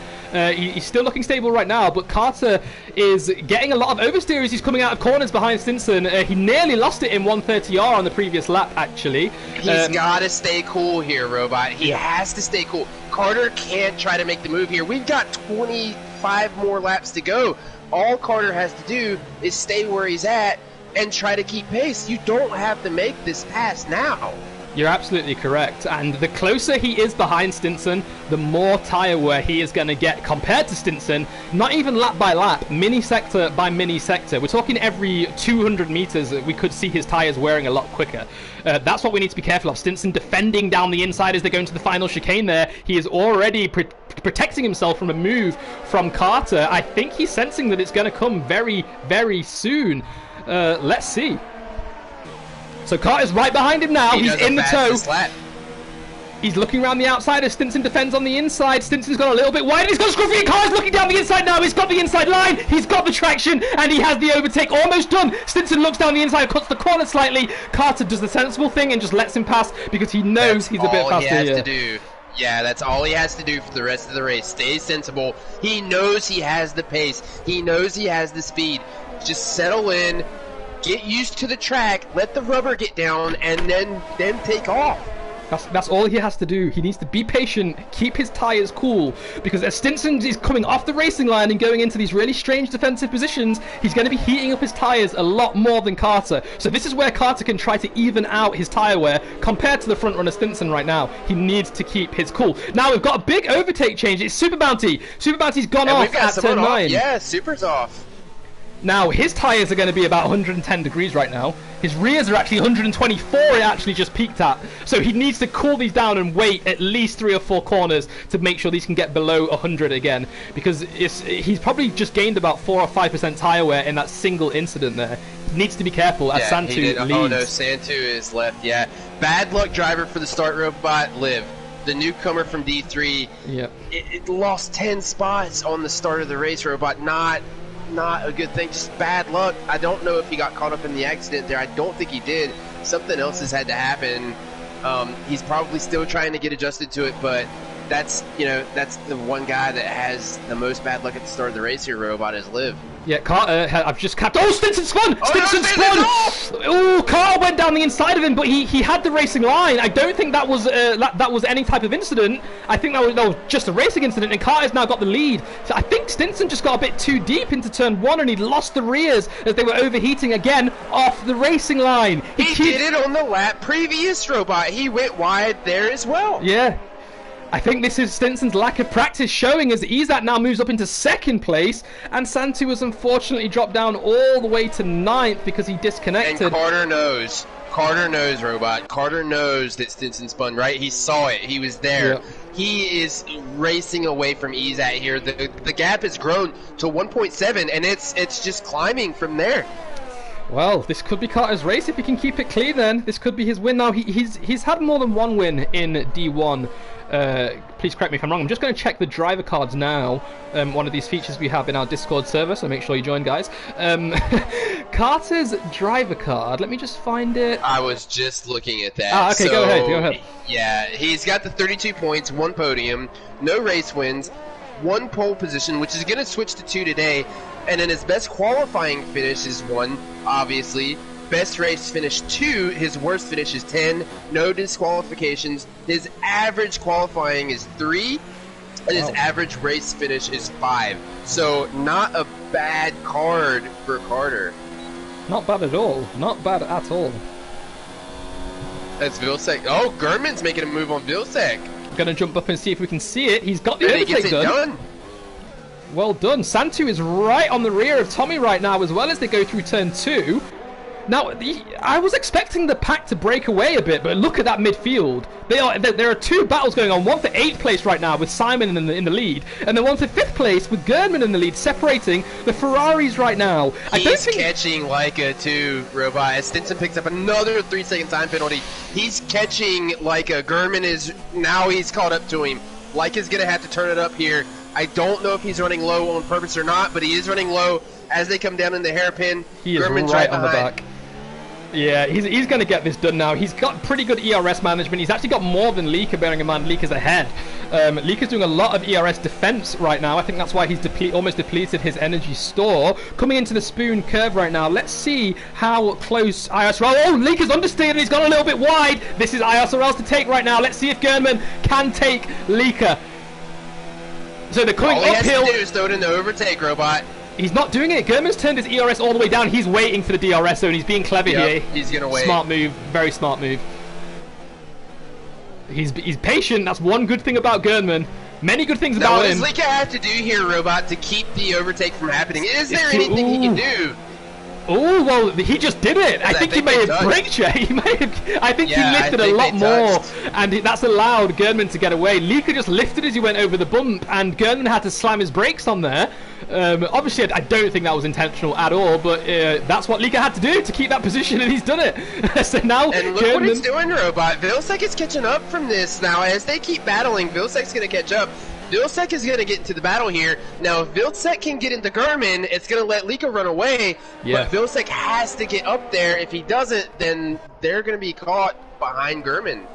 He's still looking stable right now, but Carter is getting a lot of oversteer as he's coming out of corners behind Stinson. He nearly lost it in 130R on the previous lap, actually. He's got to stay cool here, Robot. He has to stay cool. Carter can't try to make the move here. We've got 25 more laps to go. All Carter has to do is stay where he's at and try to keep pace. You don't have to make this pass now. You're absolutely correct, and the closer he is behind Stinson, the more tyre wear he is going to get compared to Stinson. Not even lap by lap, mini sector by mini sector. We're talking every 200 meters we could see his tyres wearing a lot quicker. That's what we need to be careful of. Stinson defending down the inside as they go into the final chicane there. He is already protecting himself from a move from Carter. I think he's sensing that it's going to come very, very soon. Let's see. So Carter's right behind him now. He's in the tow. He's looking around the outside as Stinson defends on the inside. Stinson's got a little bit wide. He's got Scruffy, and Carter's looking down the inside now. He's got the inside line. He's got the traction, and he has the overtake almost done. Stinson looks down the inside, cuts the corner slightly. Carter does the sensible thing and just lets him pass because he knows he's a bit faster. That's all he has to do. Yeah, that's all he has to do for the rest of the race. Stay sensible. He knows he has the pace. He knows he has the speed. Just settle in. Get used to the track, let the rubber get down, and then take off. That's all he has to do. He needs to be patient, keep his tyres cool, because as Stinson is coming off the racing line and going into these really strange defensive positions, he's going to be heating up his tyres a lot more than Carter. So this is where Carter can try to even out his tyre wear compared to the front runner Stinson right now. He needs to keep his cool. Now we've got a big overtake change. It's Super Bounty. Super Bounty's gone off at turn 9. Yeah, Super's off. Now, his tyres are going to be about 110 degrees right now. His rears are actually 124, it actually just peaked at. So he needs to cool these down and wait at least 3 or 4 corners to make sure these can get below 100 again. Because he's probably just gained about 4 or 5% tyre wear in that single incident there. He needs to be careful as Santu leads. Oh no, Santu is left, yeah. Bad luck driver for the start robot, Liv. The newcomer from D3. Yep. It lost 10 spots on the start of the race, robot. Not a good thing, just bad luck. I don't know if he got caught up in the accident there. I don't think he did. Something else has had to happen. He's probably still trying to get adjusted to it, but that's the one guy that has the most bad luck at the start of the race here, Robot, is Liv. Yeah, Carter, I've just capped. Oh, Stinson spun! Oh, Stinson spun! Oh, Carter went down the inside of him, but he had the racing line. I don't think that was that was any type of incident. I think that was just a racing incident, and Carter's now got the lead. So I think Stinson just got a bit too deep into turn 1, and he lost the rears as they were overheating again off the racing line. He did it on the lap previous, Robot. He went wide there as well. Yeah. I think this is Stinson's lack of practice showing as Izat now moves up into 2nd place, and Santu was unfortunately dropped down all the way to 9th because he disconnected. And Carter knows. Carter knows, Robot. Carter knows that Stinson spun, right? He saw it. He was there. Yep. He is racing away from Izat here. The gap has grown to 1.7, and it's just climbing from there. Well, this could be Carter's race if he can keep it clean. Then this could be his win. Now he's had more than one win in D1. Please correct me if I'm wrong. I'm just going to check the driver cards now. One of these features we have in our Discord server, so make sure you join, guys. Carter's driver card. Let me just find it. I was just looking at that. Ah, okay, so, go ahead. Yeah, he's got the 32 points, 1 podium, no race wins, 1 pole position, which is going to switch to 2 today. And then his best qualifying finish is 1, obviously. Best race finish 2, his worst finish is 10, no disqualifications. His average qualifying is 3, and his average race finish is 5. So not a bad card for Carter. Not bad at all. Not bad at all. That's Vilsack. Oh, Gurman's making a move on Vilsack. Gonna jump up and see if we can see it. He's got the And he gets overtake it done. done. Well done. Santu is right on the rear of Tommy right now as well as they go through turn 2. Now, I was expecting the pack to break away a bit, but look at that midfield. There are 2 battles going on. One for 8th place right now with Simon in the lead, and then one for 5th place with Gerdman in the lead, separating the Ferraris right now. He's catching Leica too, Robot. As Stinson picks up another 3-second time penalty. He's catching Leica. Gurman is now he's caught up to him. Leica's gonna have to turn it up here. I don't know if he's running low on purpose or not, but he is running low as they come down in the hairpin. He is Gurman's right on the behind. back. Yeah, he's going to get this done now. He's got pretty good ERS management. He's actually got more than Leaker, bearing in mind Leaker's ahead. Leaker's doing a lot of ERS defense right now. I think that's why he's almost depleted his energy store. Coming into the spoon curve right now. Let's see how close ISRL. Oh, Leaker's understeered and he's gone a little bit wide. This is ISRL's to take right now. Let's see if Gernman can take Leaker. So they're coming uphill. All he has to do is throw it in the overtake, Robot. He's not doing it. Gurman's turned his ERS all the way down. He's waiting for the DRS zone. He's being clever here. He's going to wait. Smart move. Very smart move. He's patient. That's one good thing about Gurman. Many good things about him. What does Leaker have to do here, Robot, to keep the overtake from happening? Is there anything he can do? Oh, well, he just did it. I think he may have braked you. I think he lifted a lot more, and that's allowed Gernman to get away. Leaker just lifted as he went over the bump, and Gernman had to slam his brakes on there. Obviously, I don't think that was intentional at all, but that's what Leaker had to do to keep that position, and he's done it. So now, and look what it's doing, Robot. Vilsack is catching up from this now. As they keep battling, Vilsack's going to catch up. Vilsack is going to get into the battle here. Now, if Vilsack can get into Gurman, it's going to let Leaker run away. Yeah. But Vilsack has to get up there. If he doesn't, then they're going to be caught behind Gurman.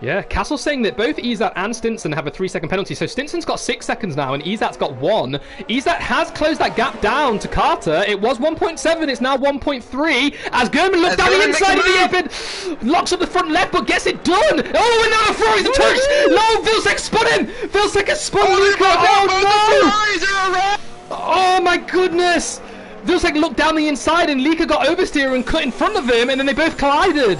Yeah, Castle's saying that both Izat and Stinson have a 3-second penalty. So Stinson's got 6 seconds now, and Izat's got 1. Izat has closed that gap down to Carter. It was 1.7, it's now 1.3. As Gurman looks down the inside of the airpin, locks up the front left, but gets it done. Oh, and now the Ferrari's a touch. No, Vilsack spun him. Vilsack has spun Luca. Oh, no. Oh, my goodness. Vilsack looked down the inside, and Leaker got oversteer and cut in front of him, and then they both collided.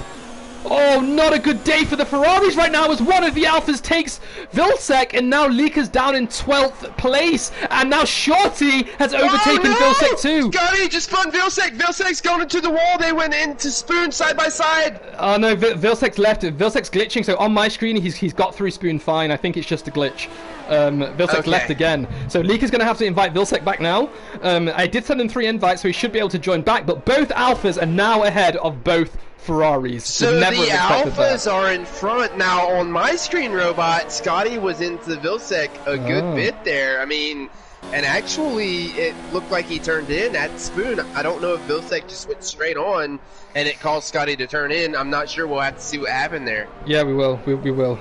Oh, not a good day for the Ferraris right now as one of the Alphas takes Vilsack, and now Leaker's down in 12th place, and now Shorty has overtaken Vilsack too. Scotty just spun Vilsack. Vilsack's going into the wall. They went into Spoon side by side. Oh no, Vilsack's left. Vilsack's glitching, so on my screen he's got through Spoon fine. I think it's just a glitch. Vilsack's left again. So Leaker's going to have to invite Vilsack back now. I did send him 3 invites, so he should be able to join back, but both Alphas are now ahead of both Ferraris. So the Alphas are in front now. On my screen, Robot, Scotty was into Vilsack a good bit there. I mean, And actually, it looked like he turned in at Spoon. I don't know if Vilsek just went straight on and it caused Scotty to turn in. I'm not sure. We'll have to see what happened there. Yeah, we will. We will.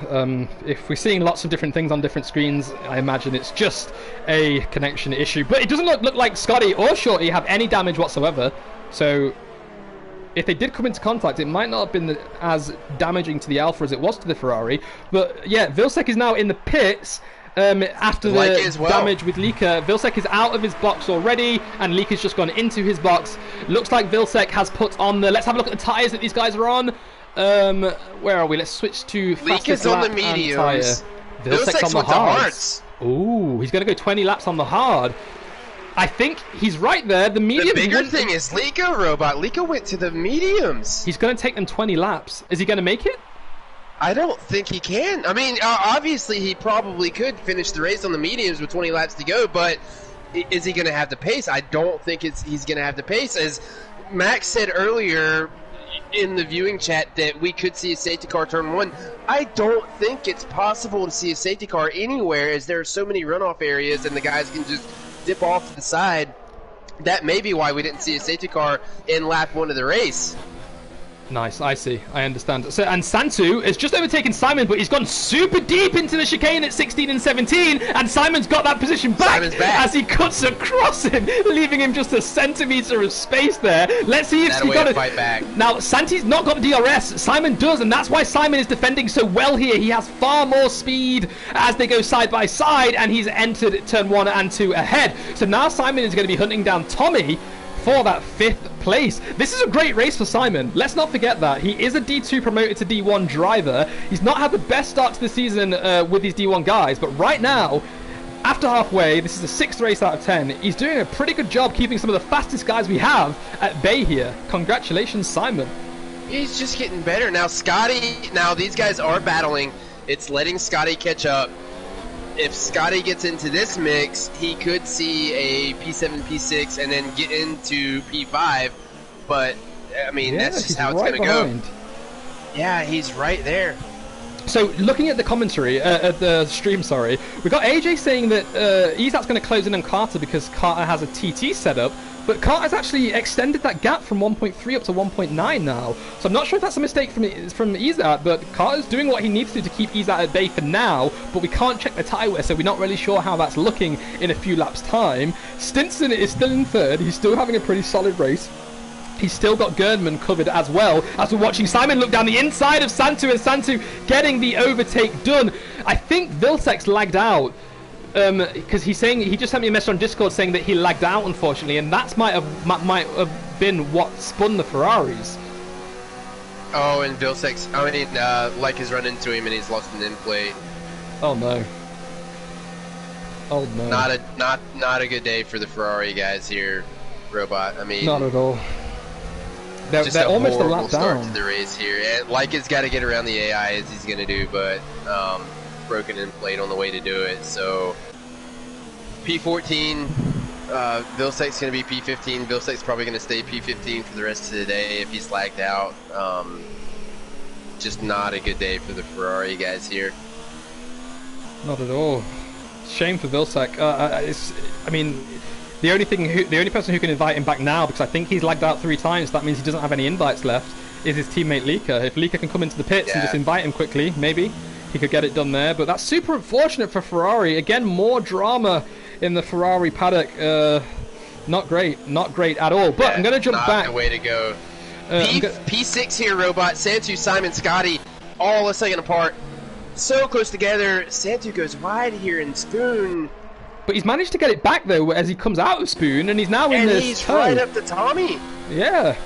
If we're seeing lots of different things on different screens, I imagine it's just a connection issue. But it doesn't look like Scotty or Shorty have any damage whatsoever. So if they did come into contact, it might not have been as damaging to the Alpha as it was to the Ferrari. But yeah, Vilsek is now in the pits. After the damage with Lika, Vilsek is out of his box already, and Lika's just gone into his box. Looks like Vilsek has put on the... Let's have a look at the tyres that these guys are on. Where are we? Let's switch to fastest lap on the mediums. Vilsek's on the hards. Ooh, he's going to go 20 laps on the hard. I think he's right there. The mediums... The bigger thing is Lika, Robot. Lika went to the mediums. He's going to take them 20 laps. Is he going to make it? I don't think he can. I mean, obviously he probably could finish the race on the mediums with 20 laps to go, but is he going to have the pace? I don't think he's going to have the pace. As Max said earlier in the viewing chat that we could see a safety car turn one, I don't think it's possible to see a safety car anywhere, as there are so many runoff areas and the guys can just dip off to the side. That may be why we didn't see a safety car in lap one of the race. Nice, I see. I understand. So, and Santu has just overtaken Simon, but he's gone super deep into the chicane at 16 and 17, and Simon's got that position back as he cuts across him, leaving him just a centimetre of space there. Let's see if he's got to fight back. Now, Santi's not got the DRS. Simon does, and that's why Simon is defending so well here. He has far more speed as they go side by side, and he's entered turn 1 and 2 ahead. So now Simon is going to be hunting down Tommy for that 5th place. This is a great race for Simon. Let's not forget that. He is a D2 promoted to D1 driver. He's not had the best start to the season with his D1 guys, but right now, after halfway, this is the 6th race out of 10. He's doing a pretty good job keeping some of the fastest guys we have at bay here. Congratulations, Simon. He's just getting better. Now, Scotty, these guys are battling. It's letting Scotty catch up. If Scotty gets into this mix, he could see a P7, P6, and then get into P5. But, I mean, that's just how it's going to go. Yeah, he's right there. So, looking at the commentary, at the stream, sorry, we got AJ saying that Izat's going to close in on Carter because Carter has a TT setup, but Carter's actually extended that gap from 1.3 up to 1.9 now. So I'm not sure if that's a mistake from Izat, but Carter's doing what he needs to keep Izat at bay for now, but we can't check the tyre wear, so we're not really sure how that's looking in a few laps' time. Stinson is still in 3rd. He's still having a pretty solid race. He's still got Gernman covered as well, as we're watching Simon look down the inside of Santu, and Santu getting the overtake done. I think Vilsek's lagged out, because he just sent me a message on Discord saying that he lagged out, unfortunately, and that might have been what spun the Ferraris. Oh, and Vilsek's, Like has run into him and he's lost an in-play. Oh no. Oh no. Not a good day for the Ferrari guys here, Robot. I mean, not at all. They're almost a lap start down to the race here, and Like has got to get around the AI as he's going to do, but broken in plate on the way to do it. So P14, Vilsek's going to be P15. Vilsek's probably going to stay P15 for the rest of the day if he's lagged out. Just not a good day for the Ferrari guys here. Not at all. Shame for Vilsek. I mean, the only person who can invite him back now, because I think he's lagged out 3 times, that means he doesn't have any invites left, is his teammate Lika. If Lika can come into the pits and just invite him quickly, maybe he could get it done there. But that's super unfortunate for Ferrari. Again, more drama in the Ferrari paddock. Not great at all. But I'm going to jump back. Not the way to go. P6 here, Robot. Santu, Simon, Scotty, all a second apart. So close together. Santu goes wide here in Spoon. But he's managed to get it back, though, as he comes out of Spoon, and he's now in this. And he's right up to Tommy. Yeah.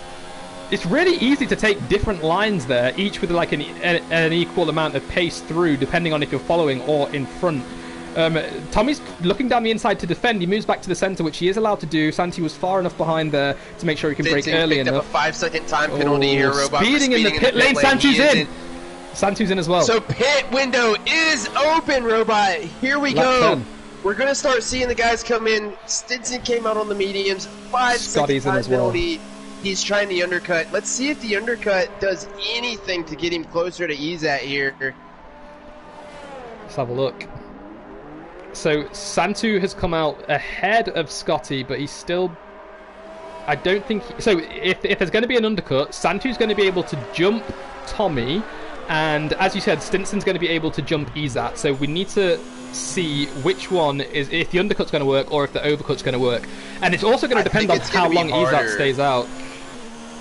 It's really easy to take different lines there, each with like an equal amount of pace through, depending on if you're following or in front. Tommy's looking down the inside to defend. He moves back to the centre, which he is allowed to do. Santi was far enough behind there to make sure he can brake early enough. Up a 5-second time penalty here, Robot. Speeding in the pit lane. Santu's in. Santu's in as well. So pit window is open, Robot. Here we go. We're going to start seeing the guys come in. Stinson came out on the mediums. 5-second time penalty. He's trying the undercut. Let's see if the undercut does anything to get him closer to Izat here. Let's have a look. So Santu has come out ahead of Scotty, but he's still... I don't think... So if there's going to be an undercut, Santu's going to be able to jump Tommy, and as you said, Stinson's going to be able to jump Izat. So we need to see which one is... if the undercut's going to work or if the overcut's going to work. And it's also going to depend on how long Izat stays out.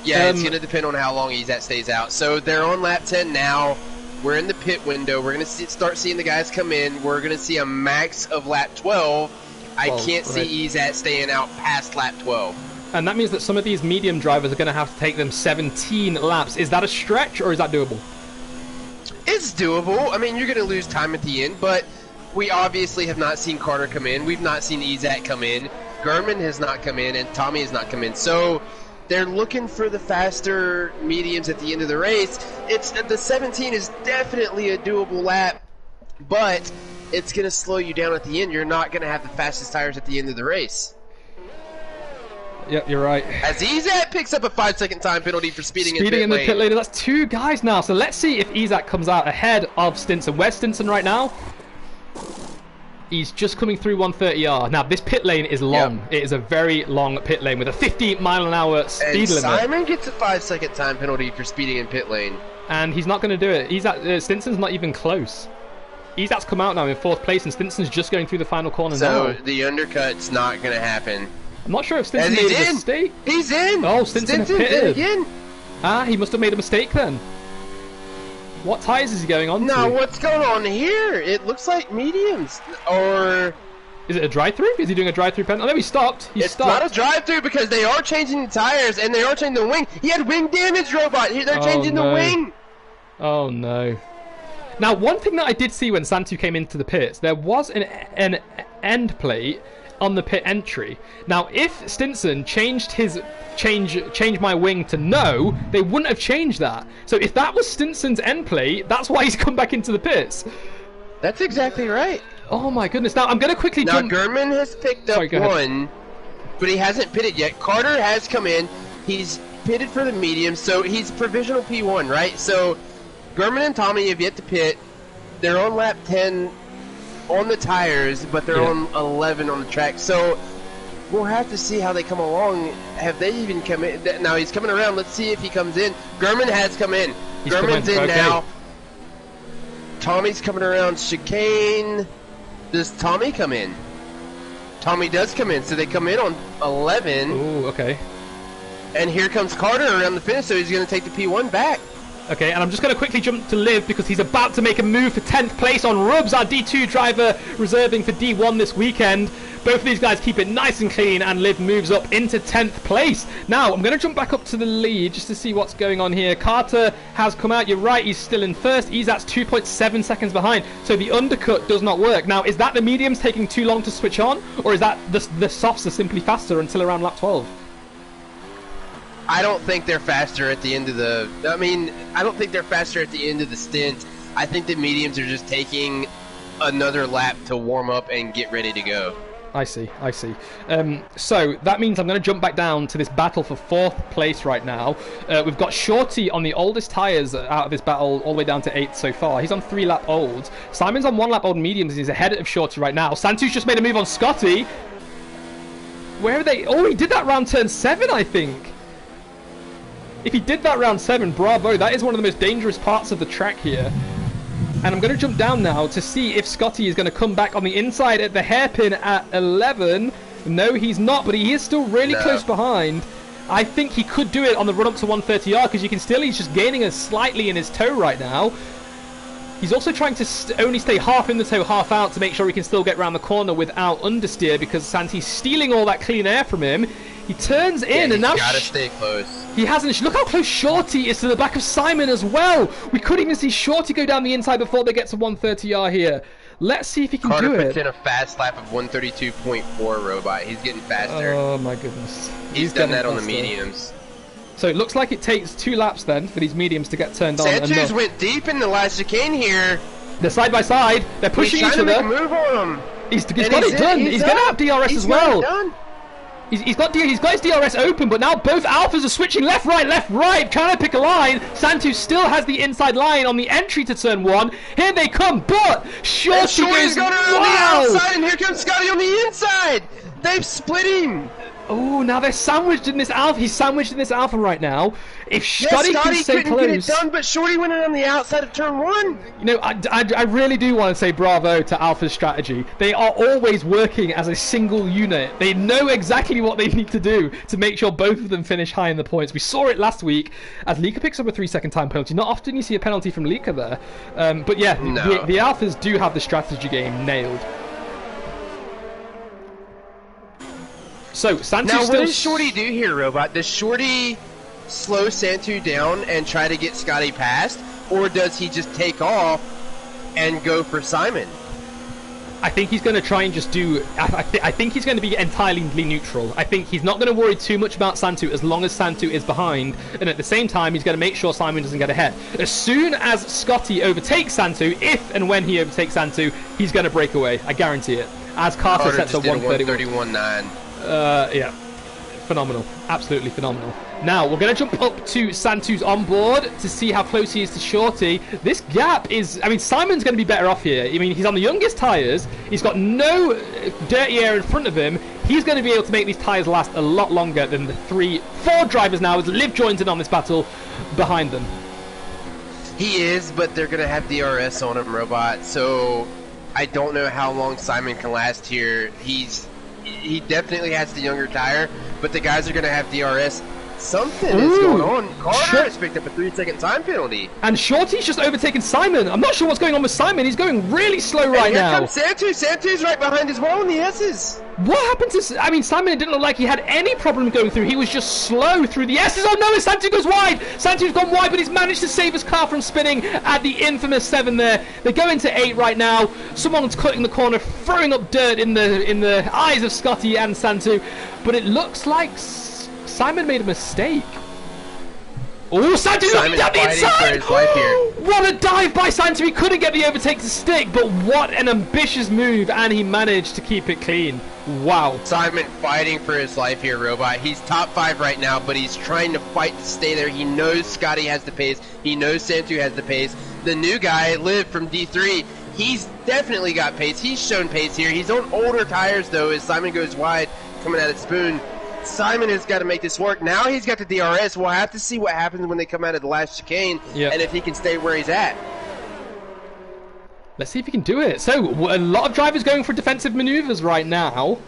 Yeah, it's going to depend on how long Izat stays out. So they're on lap 10 now. We're in the pit window. We're going to start seeing the guys come in. We're going to see a max of lap 12. I can't see Izat staying out past lap 12. And that means that some of these medium drivers are going to have to take them 17 laps. Is that a stretch or is that doable? It's doable. I mean, you're going to lose time at the end, but we obviously have not seen Carter come in. We've not seen Izat come in. Gurman has not come in, and Tommy has not come in. So they're looking for the faster mediums at the end of the race. The 17 is definitely a doable lap, but it's going to slow you down at the end. You're not going to have the fastest tires at the end of the race. Yep, you're right. As Izat picks up a 5-second time penalty for speeding in the pit lane. That's 2 guys now. So let's see if Izat comes out ahead of Stinson. Where's Stinson right now? He's just coming through 130R. Now, this pit lane is long. Yep. It is a very long pit lane with a 50-mile-an-hour speed limit. Simon gets a 5-second time penalty for speeding in pit lane. And he's not going to do it. Stinson's not even close. Izat's come out now in 4th place, and Stinson's just going through the final corner now. So the undercut's not going to happen. I'm not sure if Stinson made a mistake. He's in! Oh, Stinson pitted again. Ah, he must have made a mistake then. What tyres is he going on No, to? what's going on here? It looks like mediums. Or... is it a drive-through? Is he doing a drive-through pen? Oh, no, he stopped. It's not a drive-through because they are changing the tires and they are changing the wing. He had wing damage, Robot. They're changing the wing. Oh, no. Now, one thing that I did see when Santu came into the pits, there was an end plate on the pit entry. Now, if Stinson changed my wing to no, they wouldn't have changed that. So if that was Stinson's end plate, that's why he's come back into the pits. That's exactly right. Oh my goodness. Now I'm going to quickly jump. Now Gurman has picked up one, but he hasn't pitted yet. Carter has come in. He's pitted for the medium, so he's provisional P1, right? So Gurman and Tommy have yet to pit. They're on lap 10 on the tires, but they're on 11 on the track. So we'll have to see how they come along. Have they even come in? Now he's coming around. Let's see if he comes in. Gurman has come in. Gurman's in now. Tommy's coming around chicane. Does Tommy come in? Tommy does come in. So they come in on 11. Ooh, okay. And here comes Carter around the finish, so he's going to take the P1 back. Okay, and I'm just going to quickly jump to Liv because he's about to make a move for 10th place on Rubs, our D2 driver reserving for D1 this weekend. Both of these guys keep it nice and clean, and Liv moves up into 10th place. Now, I'm going to jump back up to the lead just to see what's going on here. Carter has come out. You're right, he's still in first. Izat's 2.7 seconds behind, so the undercut does not work. Now, is that the mediums taking too long to switch on, or is that the softs are simply faster until around lap 12? I don't think they're faster at the end of the... I don't think they're faster at the end of the stint. I think the mediums are just taking another lap to warm up and get ready to go. I see. So that means I'm going to jump back down to this battle for 4th place right now. We've got Shorty on the oldest tyres out of this battle, all the way down to 8th so far. He's on 3-lap olds. Simon's on 1-lap old mediums, and he's ahead of Shorty right now. Santu's just made a move on Scotty. Where are they? Oh, he did that round turn 7, I think. If he did that round 7, bravo. That is one of the most dangerous parts of the track here. And I'm going to jump down now to see if Scotty is going to come back on the inside at the hairpin at 11. No, he's not, but he is still really close behind. I think he could do it on the run up to 130R because you can still, he's just gaining us slightly in his toe right now. He's also trying to only stay half in the toe, half out to make sure he can still get around the corner without understeer because Santi's stealing all that clean air from him. He turns in and now... He's gotta stay close. He hasn't... Look how close Shorty is to the back of Simon as well. We could even see Shorty go down the inside before they get to 130R here. Let's see if he can do it. Carter puts in a fast lap of 132.4, Robot. He's getting faster. Oh my goodness. He's done that on the mediums. So it looks like it takes 2 laps then for these mediums to get turned on. Sanchez went deep in the last chicane here. They're side by side. They're pushing each other. He's trying to make a move on him. He's got it done. He's going to have DRS as well. He's got his DRS open, but now both Alphas are switching left, right, trying to pick a line. Santu still has the inside line on the entry to turn 1. Here they come, but Shorty's goes on the outside, and here comes Scotty on the inside. They've split him. Oh, now they're sandwiched in this Alpha. He's sandwiched in this Alpha right now. If Scotty can stay couldn't close, get it done, but Shorty went in on the outside of turn 1. You know, I really do want to say bravo to Alpha's strategy. They are always working as a single unit. They know exactly what they need to do to make sure both of them finish high in the points. We saw it last week as Lika picks up a 3-second time penalty. Not often you see a penalty from Lika there. But yeah, the Alphas do have the strategy game nailed. So, Santu now, still... what does Shorty do here, Robot? Does Shorty slow Santu down and try to get Scotty past? Or does he just take off and go for Simon? I think he's going to try and just do... I think he's going to be entirely neutral. I think he's not going to worry too much about Santu as long as Santu is behind. And at the same time, he's going to make sure Simon doesn't get ahead. As soon as Scotty overtakes Santu, if and when he overtakes Santu, he's going to break away. I guarantee it. As Carter sets a 131.9. Yeah, phenomenal, absolutely phenomenal. Now we're going to jump up to Santu's onboard to see how close he is to Shorty. This gap is, I mean, Simon's going to be better off here. I mean, he's on the youngest tyres. He's got no dirty air in front of him. He's going to be able to make these tyres last a lot longer than the 4 drivers now as Liv joins in on this battle behind them. He is, but they're going to have DRS on him, Robot. So I don't know how long Simon can last here. He definitely has the younger tire, but the guys are going to have DRS. Something is going on. Carter has picked up a 3-second time penalty. And Shorty's just overtaken Simon. I'm not sure what's going on with Simon. He's going really slow right now. Here comes Santu. Santu's right behind as well in the S's. What happened to... I mean, Simon didn't look like he had any problem going through. He was just slow through the S's. Oh, no, Santu goes wide. Santu's gone wide, but he's managed to save his car from spinning at the infamous 7 there. They go into 8 right now. Someone's cutting the corner, throwing up dirt in the eyes of Scotty and Santu. But it looks like Simon made a mistake. Oh, Santu looking down the inside! What a dive by Santu! He couldn't get the overtake to stick, but what an ambitious move, and he managed to keep it clean. Wow. Simon fighting for his life here, Robot. He's top 5 right now, but he's trying to fight to stay there. He knows Scotty has the pace. He knows Santu has the pace. The new guy, Liv from D3, he's definitely got pace. He's shown pace here. He's on older tires, though, as Simon goes wide, coming out of Spoon. Simon has got to make this work. Now he's got the DRS. We'll have to see what happens when they come out of the last chicane and if he can stay where he's at. Let's see if he can do it. So, a lot of drivers going for defensive maneuvers right now.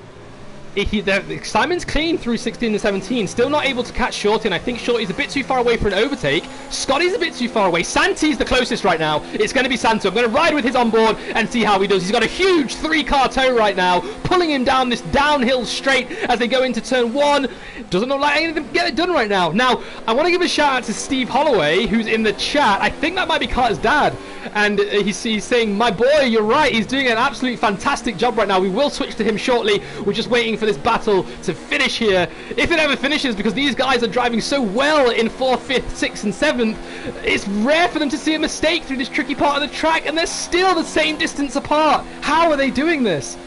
Simon's clean through 16 and 17, still not able to catch Shorty, and I think Shorty's a bit too far away for an overtake. Scotty's a bit too far away. Santi's the closest right now. It's going to be Santu. I'm going to ride with his onboard and see how he does. He's got a huge 3-car tow right now, pulling him down this downhill straight as they go into turn 1. Doesn't look like anything to get it done right now. Now, I want to give a shout out to Steve Holloway, who's in the chat. I think that might be Carter's dad. And he's saying, my boy, you're right. He's doing an absolutely fantastic job right now. We will switch to him shortly. We're just waiting for this battle to finish here. If it ever finishes, because these guys are driving so well in 4th, 5th, 6th, and 7th, it's rare for them to see a mistake through this tricky part of the track, and they're still the same distance apart. How are they doing this?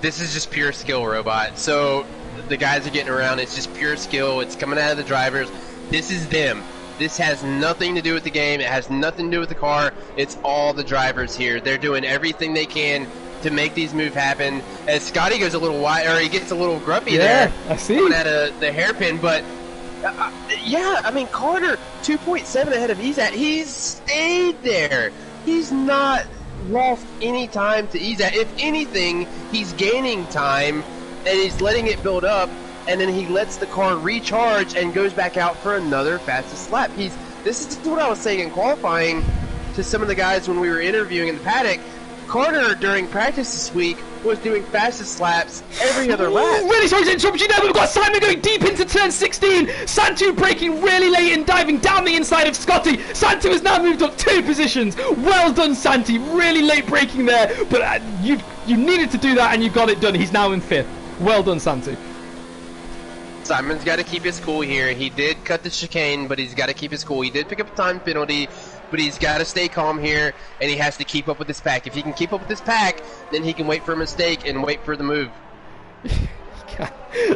This is just pure skill, Robot. So the guys are getting around. It's just pure skill. It's coming out of the drivers. This is them. This has nothing to do with the game. It has nothing to do with the car. It's all the drivers here. They're doing everything they can to make these moves happen. As Scotty goes a little wide, or he gets a little grumpy there. I see. Coming out of the hairpin, but yeah, I mean, Carter 2.7 ahead of Izat. He's stayed there. He's not lost any time to Izat. If anything, he's gaining time, and he's letting it build up. And then he lets the car recharge and goes back out for another fastest lap. This is what I was saying in qualifying to some of the guys when we were interviewing in the paddock. Carter, during practice this week, was doing fastest laps every other lap. Really sorry to interrupt you there, but we've got Simon going deep into turn 16. Santu braking really late and diving down the inside of Scotty. Santu has now moved up 2 positions. Well done, Santi. Really late braking there, but you needed to do that and you got it done. He's now in 5th. Well done, Santu. Simon's got to keep his cool here. He did cut the chicane, but he's got to keep his cool. He did pick up a time penalty, but he's got to stay calm here, and he has to keep up with this pack. If he can keep up with this pack, then he can wait for a mistake and wait for the move.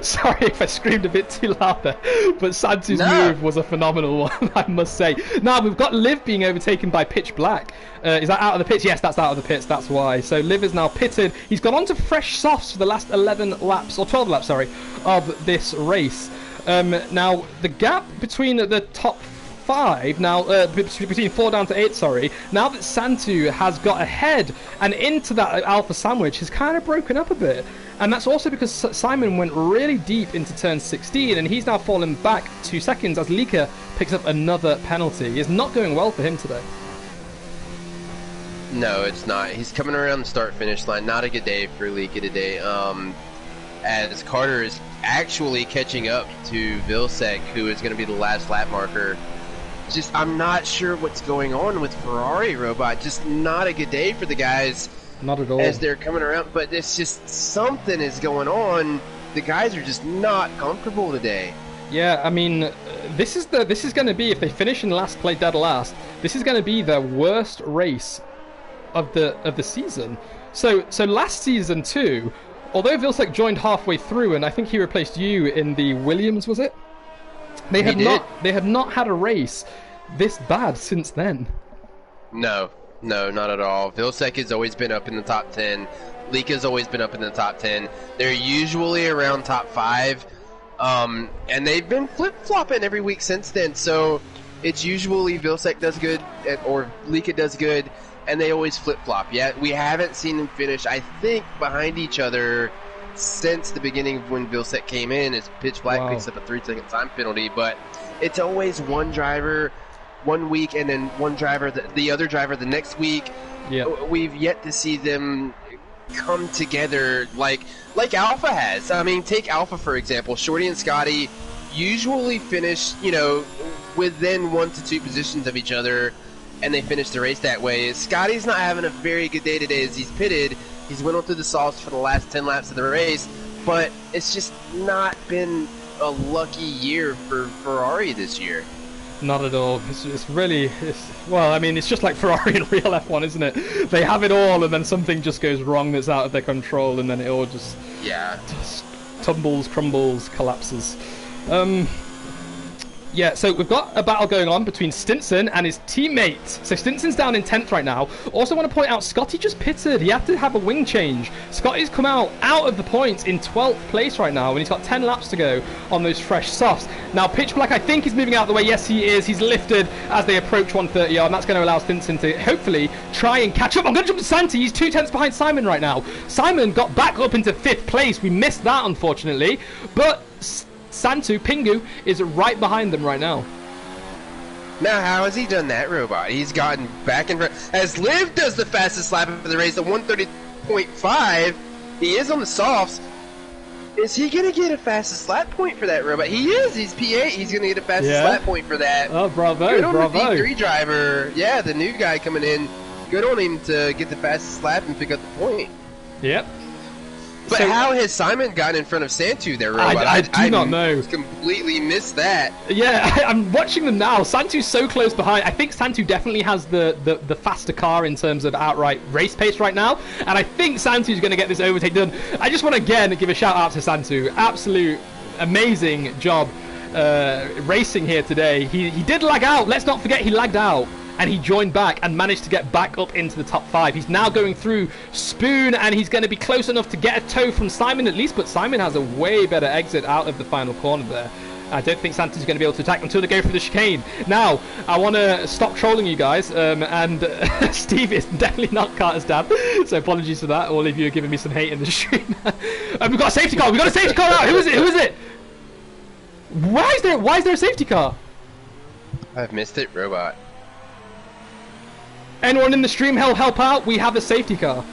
Sorry if I screamed a bit too loud there, but Santu's move was a phenomenal one, I must say. Now, we've got Liv being overtaken by Pitch Black. Is that out of the pits? Yes, that's out of the pits, that's why. So Liv is now pitted. He's gone on to fresh softs for the last 11 laps, or 12 laps, sorry, of this race. Now, the gap between the top 5 now, between 4 down to 8, sorry, now that Santu has got ahead and into that alpha sandwich has kind of broken up a bit. And that's also because Simon went really deep into turn 16 and he's now fallen back 2 seconds as Lika picks up another penalty. It's not going well for him today. No, it's not. He's coming around the start-finish line. Not a good day for Lika today. As Carter is actually catching up to Vilsek, who is going to be the last lap marker. Just, I'm not sure what's going on with Ferrari Robot. Just not a good day for the guys. Not at all. As they're coming around, but it's just something is going on. The guys are just not comfortable today. Yeah, I mean, this is going to be, if they finish in last, play dead last, this is going to be their worst race of the season. So last season too, although Vilsek joined halfway through, and I think he replaced you in the Williams, was it? They had not had a race this bad since then. No, not at all. Vilsek has always been up in the top 10. Lika's always been up in the top 10. They're usually around top 5. And they've been flip-flopping every week since then. So it's usually Vilsek does good or Lika does good, and they always flip-flop. Yet we haven't seen them finish, I think, behind each other since the beginning of when Vilsek came in, as Pitch Black picks up a 3-second time penalty. But it's always one driver 1 week and then one driver the other driver the next week. Yeah, we've yet to see them come together like Alpha has. I mean, take Alpha for example. Shorty and Scotty usually finish, within 1 to 2 positions of each other, and they finish the race that way. Scotty's not having a very good day today as he's pitted. He's went on through the softs for the last 10 laps of the race, but it's just not been a lucky year for Ferrari this year. Not at all. It's really, well, I mean, it's just like Ferrari in real F1, isn't it? They have it all, and then something just goes wrong that's out of their control, and then it all just tumbles, crumbles, collapses. Yeah, so we've got a battle going on between Stinson and his teammate. So Stinson's down in 10th right now. Also want to point out, Scotty just pitted. He had to have a wing change. Scotty's come out of the points in 12th place right now, and he's got 10 laps to go on those fresh softs. Now, Pitch Black, I think, is moving out of the way. Yes, he is. He's lifted as they approach 130, and that's going to allow Stinson to hopefully try and catch up. I'm going to jump to Santi. He's 2 tenths behind Simon right now. Simon got back up into 5th place. We missed that, unfortunately. But Santu, Pingu, is right behind them right now. Now, how has he done that, Robot? He's gotten back in front. As Liv does the fastest lap of the race at 130.5, he is on the softs. Is he going to get a fastest lap point for that, Robot? He is. He's P8. He's going to get a fastest lap point for that. Oh, bravo, Good on bravo. the D3 driver. Yeah, the new guy coming in. Good on him to get the fastest lap and pick up the point. Yep. But so, how has Simon gotten in front of Santu there, Robot? I do not know. Completely missed that. Yeah, I'm watching them now. Santu's so close behind. I think Santu definitely has the faster car in terms of outright race pace right now. And I think Santu's going to get this overtake done. I just want to again give a shout out to Santu. Absolute amazing job racing here today. He did lag out. Let's not forget he lagged out. And he joined back and managed to get back up into the top 5. He's now going through Spoon, and he's going to be close enough to get a tow from Simon at least, but Simon has a way better exit out of the final corner there. I don't think Santa's going to be able to attack until they go through the chicane. Now, I want to stop trolling you guys, and Steve is definitely not Carter's dad, so apologies for that. All of you are giving me some hate in the stream. We've got a safety car. We've got a safety car out. Who is it? Who is it? Why is there a safety car? I've missed it, Robot. Anyone in the stream help out? We have a safety car.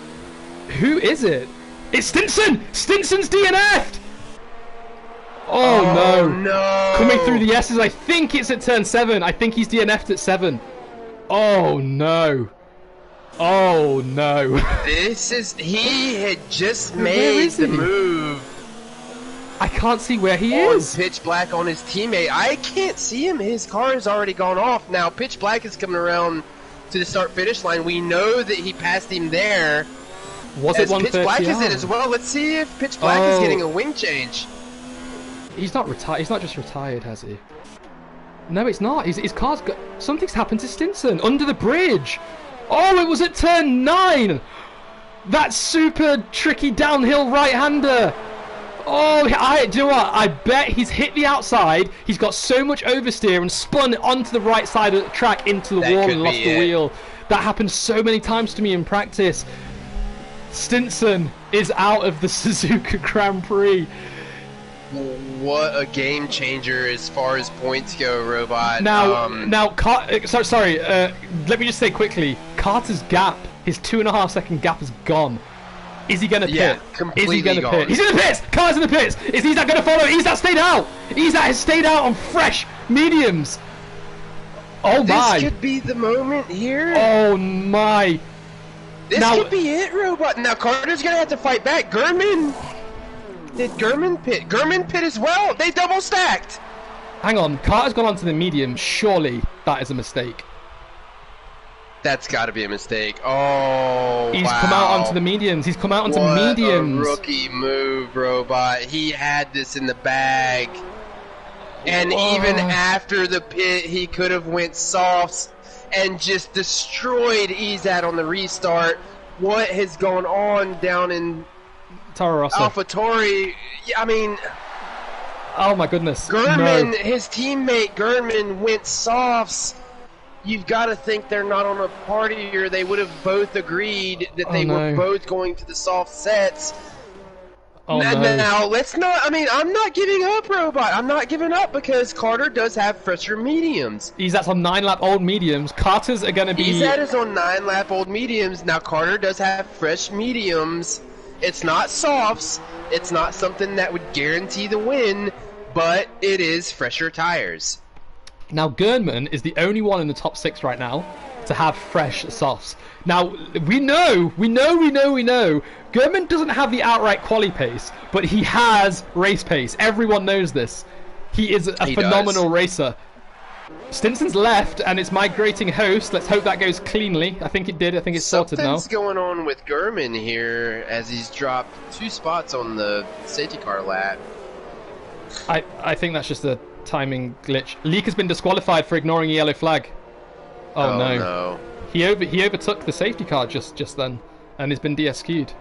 Who is it? It's Stinson! Stinson's DNF'd! Oh no. Coming through the S's, I think it's at turn 7. I think he's DNF'd at 7. Oh no. Oh no. He had just made the move. I can't see where he is. Pitch Black on his teammate. I can't see him. His car has already gone off. Now Pitch Black is coming around to the start-finish line. We know that he passed him there. Was it As Pitch 130? Black is it as well. Let's see if Pitch Black is getting a wing change. He's not retired. He's not just retired, has he? No, it's not. His car's got... Something's happened to Stinson under the bridge. Oh, it was at turn 9. That super tricky downhill right-hander. Oh, do you know what? I bet he's hit the outside. He's got so much oversteer and spun onto the right side of the track into the wall and lost the wheel. That happened so many times to me in practice. Stinson is out of the Suzuka Grand Prix. What a game changer as far as points go, Robot. Now, sorry. Let me just say quickly, Carter's gap, his 2.5-second gap, is gone. Is he going to pit? Yeah, completely Is he going to gone. pit? He's in the pits! Carter's in the pits! Is Izat going to follow? Izat stayed out! Izat has stayed out on fresh mediums! Oh my! This could be the moment here. Oh my! This could be it, Robot. Now Carter's going to have to fight back. Gurman... Did Gurman pit? Gurman pit as well! They double stacked! Hang on, Carter's gone onto the medium. Surely that is a mistake. That's got to be a mistake. Oh, He's come out onto the mediums. He's come out onto mediums. What a rookie move, Robot. He had this in the bag. And even after the pit, he could have went softs and just destroyed Izat on the restart. What has gone on down in Toro Rosso? AlphaTauri? I mean... Oh my goodness. Gurman, his teammate Gurman went softs. You've got to think they're not on a party, or they would have both agreed that they were both going to the soft sets. Now, let's not... I mean, I'm not giving up, Robot. I'm not giving up because Carter does have fresher mediums. Izat's on 9-lap old mediums. Carter's are going to be... Izat is on 9-lap old mediums. Now, Carter does have fresh mediums. It's not softs. It's not something that would guarantee the win, but it is fresher tires. Now, Gurnman is the only one in the top 6 right now to have fresh softs. Now, we know, Gurman doesn't have the outright quali pace, but he has race pace. Everyone knows this. He is a phenomenal racer. Stinson's left, and it's migrating host. Let's hope that goes cleanly. I think it did. I think it's sorted now. Something's going on with Gurman here, as he's dropped 2 spots on the safety car lap. I think that's just a timing glitch. Leak has been disqualified for ignoring a yellow flag. Oh no. He overtook the safety car just then, and has been DSQ'd.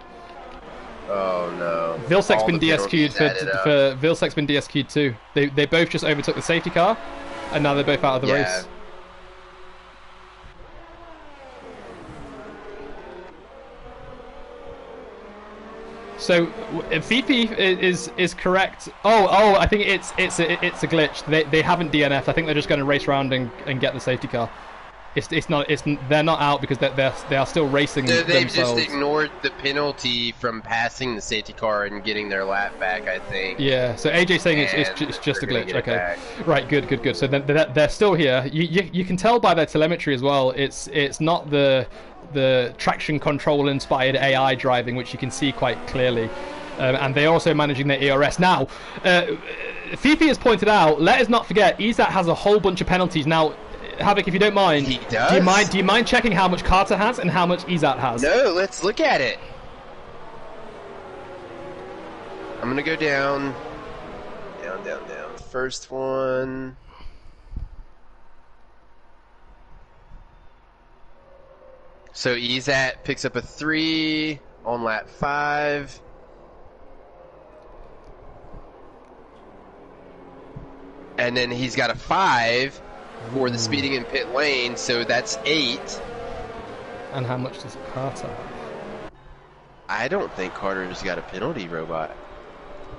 Oh no. Vilsek's been DSQ'd for Vilsek's been DSQ'd too. They both just overtook the safety car, and now they're both out of the race. So Fifi is correct. Oh, I think it's a glitch. They haven't DNF. I think they're just going to race around and get the safety car. They're not out because they are still racing themselves. They've just ignored the penalty from passing the safety car and getting their lap back, I think. Yeah. So AJ's saying it's just a glitch. Okay. Right. Good. So they're still here. You can tell by their telemetry as well. It's not the traction control inspired AI driving, which you can see quite clearly. And they're also managing their ERS. Now, Fifi has pointed out, let us not forget, Izat has a whole bunch of penalties. Now, Havoc, if you don't mind, he does? Do you mind checking how much Carter has and how much Izat has? No, let's look at it. I'm going to go down. Down. First one. So Izat picks up a 3 on lap 5. And then he's got a 5 for the speeding in pit lane, so that's 8. And how much does Carter have? I don't think Carter's got a penalty, Robot.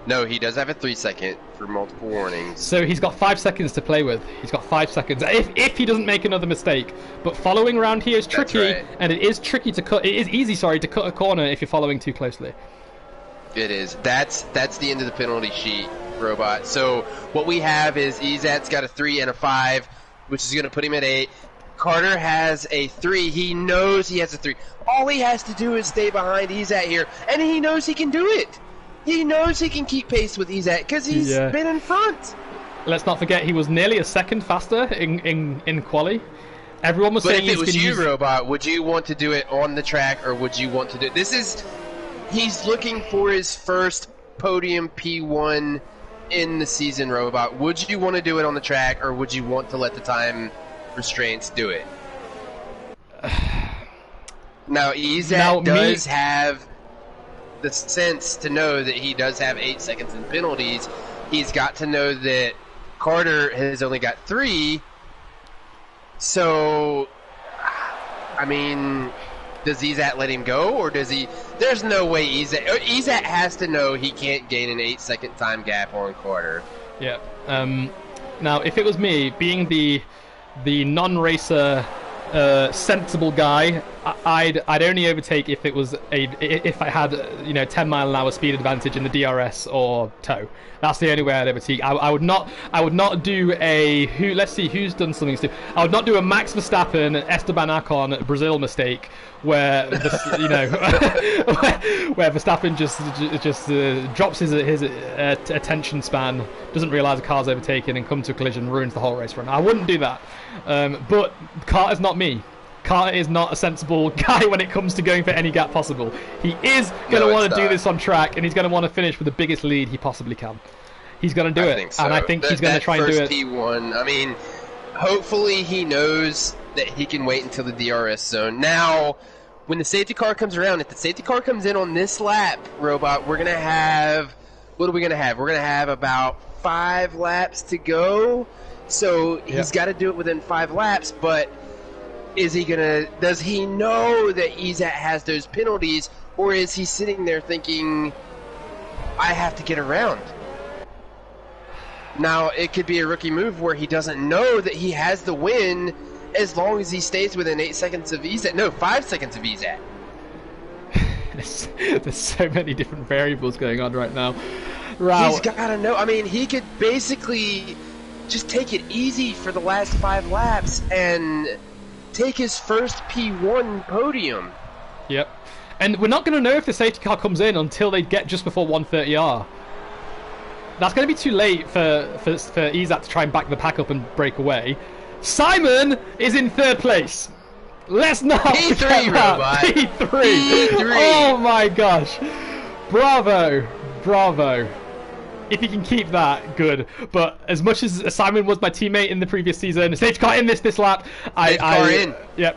No, he does have a 3-second for multiple warnings. So he's got 5 seconds to play with. He's got 5 seconds if he doesn't make another mistake. But following around here is tricky, and it is tricky to cut. It is easy, to cut a corner if you're following too closely. It is. That's the end of the penalty sheet, Robot. So what we have is Izat's got a 3 and a 5, which is going to put him at 8. Carter has a 3. He knows he has a 3. All he has to do is stay behind Izat here, and he knows he can do it. He knows he can keep pace with Izat because he's been in front. Let's not forget he was nearly a second faster in quali. Everyone was saying if it was you, Robot, would you want to do it on the track, or would you want to do it? This is he's looking for his first podium P1 in the season, Robot. Would you want to do it on the track, or would you want to let the time restraints do it? Now, Izat does have the sense to know that he does have 8 seconds in penalties. He's got to know that Carter has only got 3. So, I mean, does Izat let him go, or does he? There's no way Izat has to know he can't gain an 8-second time gap on Carter. Yeah. Now, if it was me, being the non-racer sensible guy, I'd only overtake if it was if I had 10-mile-an-hour speed advantage in the DRS or tow. That's the only way I'd overtake. I would not do a let's see who's done something stupid. I would not do a Max Verstappen Esteban Ocon Brazil mistake where where Verstappen just drops his attention span, doesn't realise the car's overtaken, and comes to a collision, ruins the whole race run. I wouldn't do that. But Carter's not me. Carter is not a sensible guy when it comes to going for any gap possible. He is going to want to do this on track, and he's going to want to finish with the biggest lead he possibly can. He's going to do it, and I think he's going to try and do it. P1, I mean, hopefully he knows that he can wait until the DRS zone. Now, when the safety car comes around, if the safety car comes in on this lap, Robot, we're going to have... What are we going to have? We're going to have about 5 laps to go. So he's got to do it within 5 laps, but is he gonna? Does he know that Izat has those penalties, or is he sitting there thinking, I have to get around? Now, it could be a rookie move where he doesn't know that he has the win as long as he stays within 8 seconds of Izat. No, 5 seconds of Izat. There's so many different variables going on right now. He's got to know. I mean, he could basically just take it easy for the last 5 laps and take his first P1 podium. Yep. And we're not going to know if the safety car comes in until they get just before 130R. That's going to be too late for Izat to try and back the pack up and break away. Simon is in 3rd place. Let's not P3, Robot. P3. Oh my gosh. Bravo. Bravo. If he can keep that, good. But as much as Simon was my teammate in the previous season, safety car in this lap. Safety car in. Yep.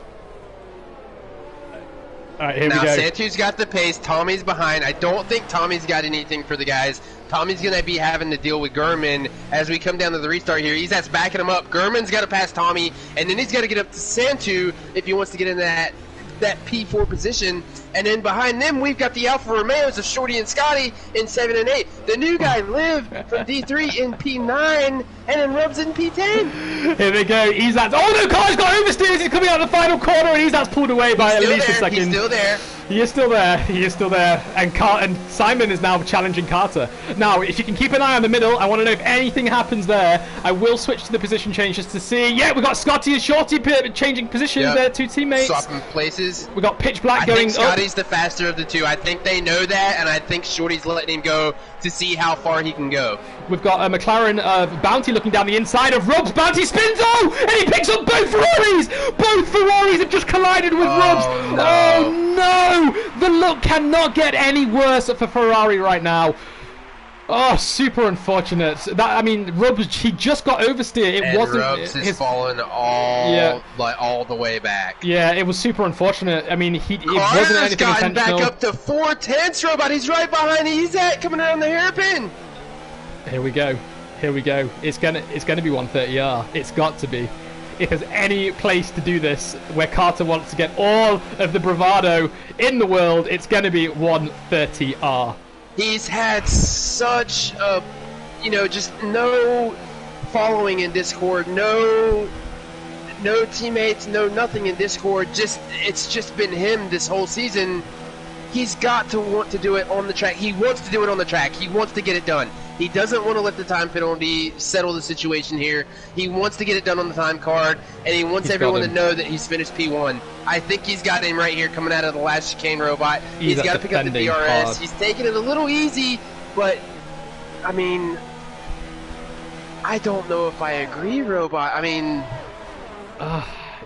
All right, here we go. Now Santu's got the pace. Tommy's behind. I don't think Tommy's got anything for the guys. Tommy's going to be having to deal with Gurman as we come down to the restart here. Izat's backing him up. Gurman's got to pass Tommy, and then he's got to get up to Santu if he wants to get in that P4 position. And then behind them, we've got the Alfa Romeos of Shorty and Scotty in 7 and 8. The new guy, Liv, from D3 in P9, and then Rubs in P10. Here we go. Izat's... Oh, no, car's got oversteers. He's coming out of the final corner, and Izat's pulled away by at least a second. He's still there. He is still there. He is still there. And Simon is now challenging Carter. Now, if you can keep an eye on the middle, I want to know if anything happens there. I will switch to the position change just to see. Yeah, we've got Scotty and Shorty changing positions there, 2 teammates. Swapping places. We've got Pitch Black going up. I think Scotty's the faster of the 2. I think they know that, and I think Shorty's letting him go to see how far he can go. We've got a McLaren Bounty looking down the inside of Rob's. Bounty spins, and he picks up both Ferraris! Both Ferraris have just collided with Rob's. No. Oh no! The look cannot get any worse for Ferrari right now. Oh, super unfortunate. I mean, Rubs, he just got oversteer. It wasn't Rubs has fallen all the way back. Yeah, it was super unfortunate. I mean, it wasn't anything gotten intentional. Back up to 4/10, Robot. He's right behind Izat coming around the hairpin. Here we go. Here we go. It's gonna be 130R. It's got to be. If there's any place to do this where Carter wants to get all of the bravado in the world, it's gonna be 130R. He's had such a, just no following in Discord, no teammates, no nothing in Discord. It's just been him this whole season. He's got to want to do it on the track. He wants to do it on the track. He wants to get it done. He doesn't want to let the time penalty settle the situation here. He wants to get it done on the time card, and he wants everyone to know that he's finished P1. I think he's got him right here coming out of the last chicane, Robot. He's got to pick up the DRS. Hard. He's taking it a little easy, but, I mean, I don't know if I agree, Robot. I mean...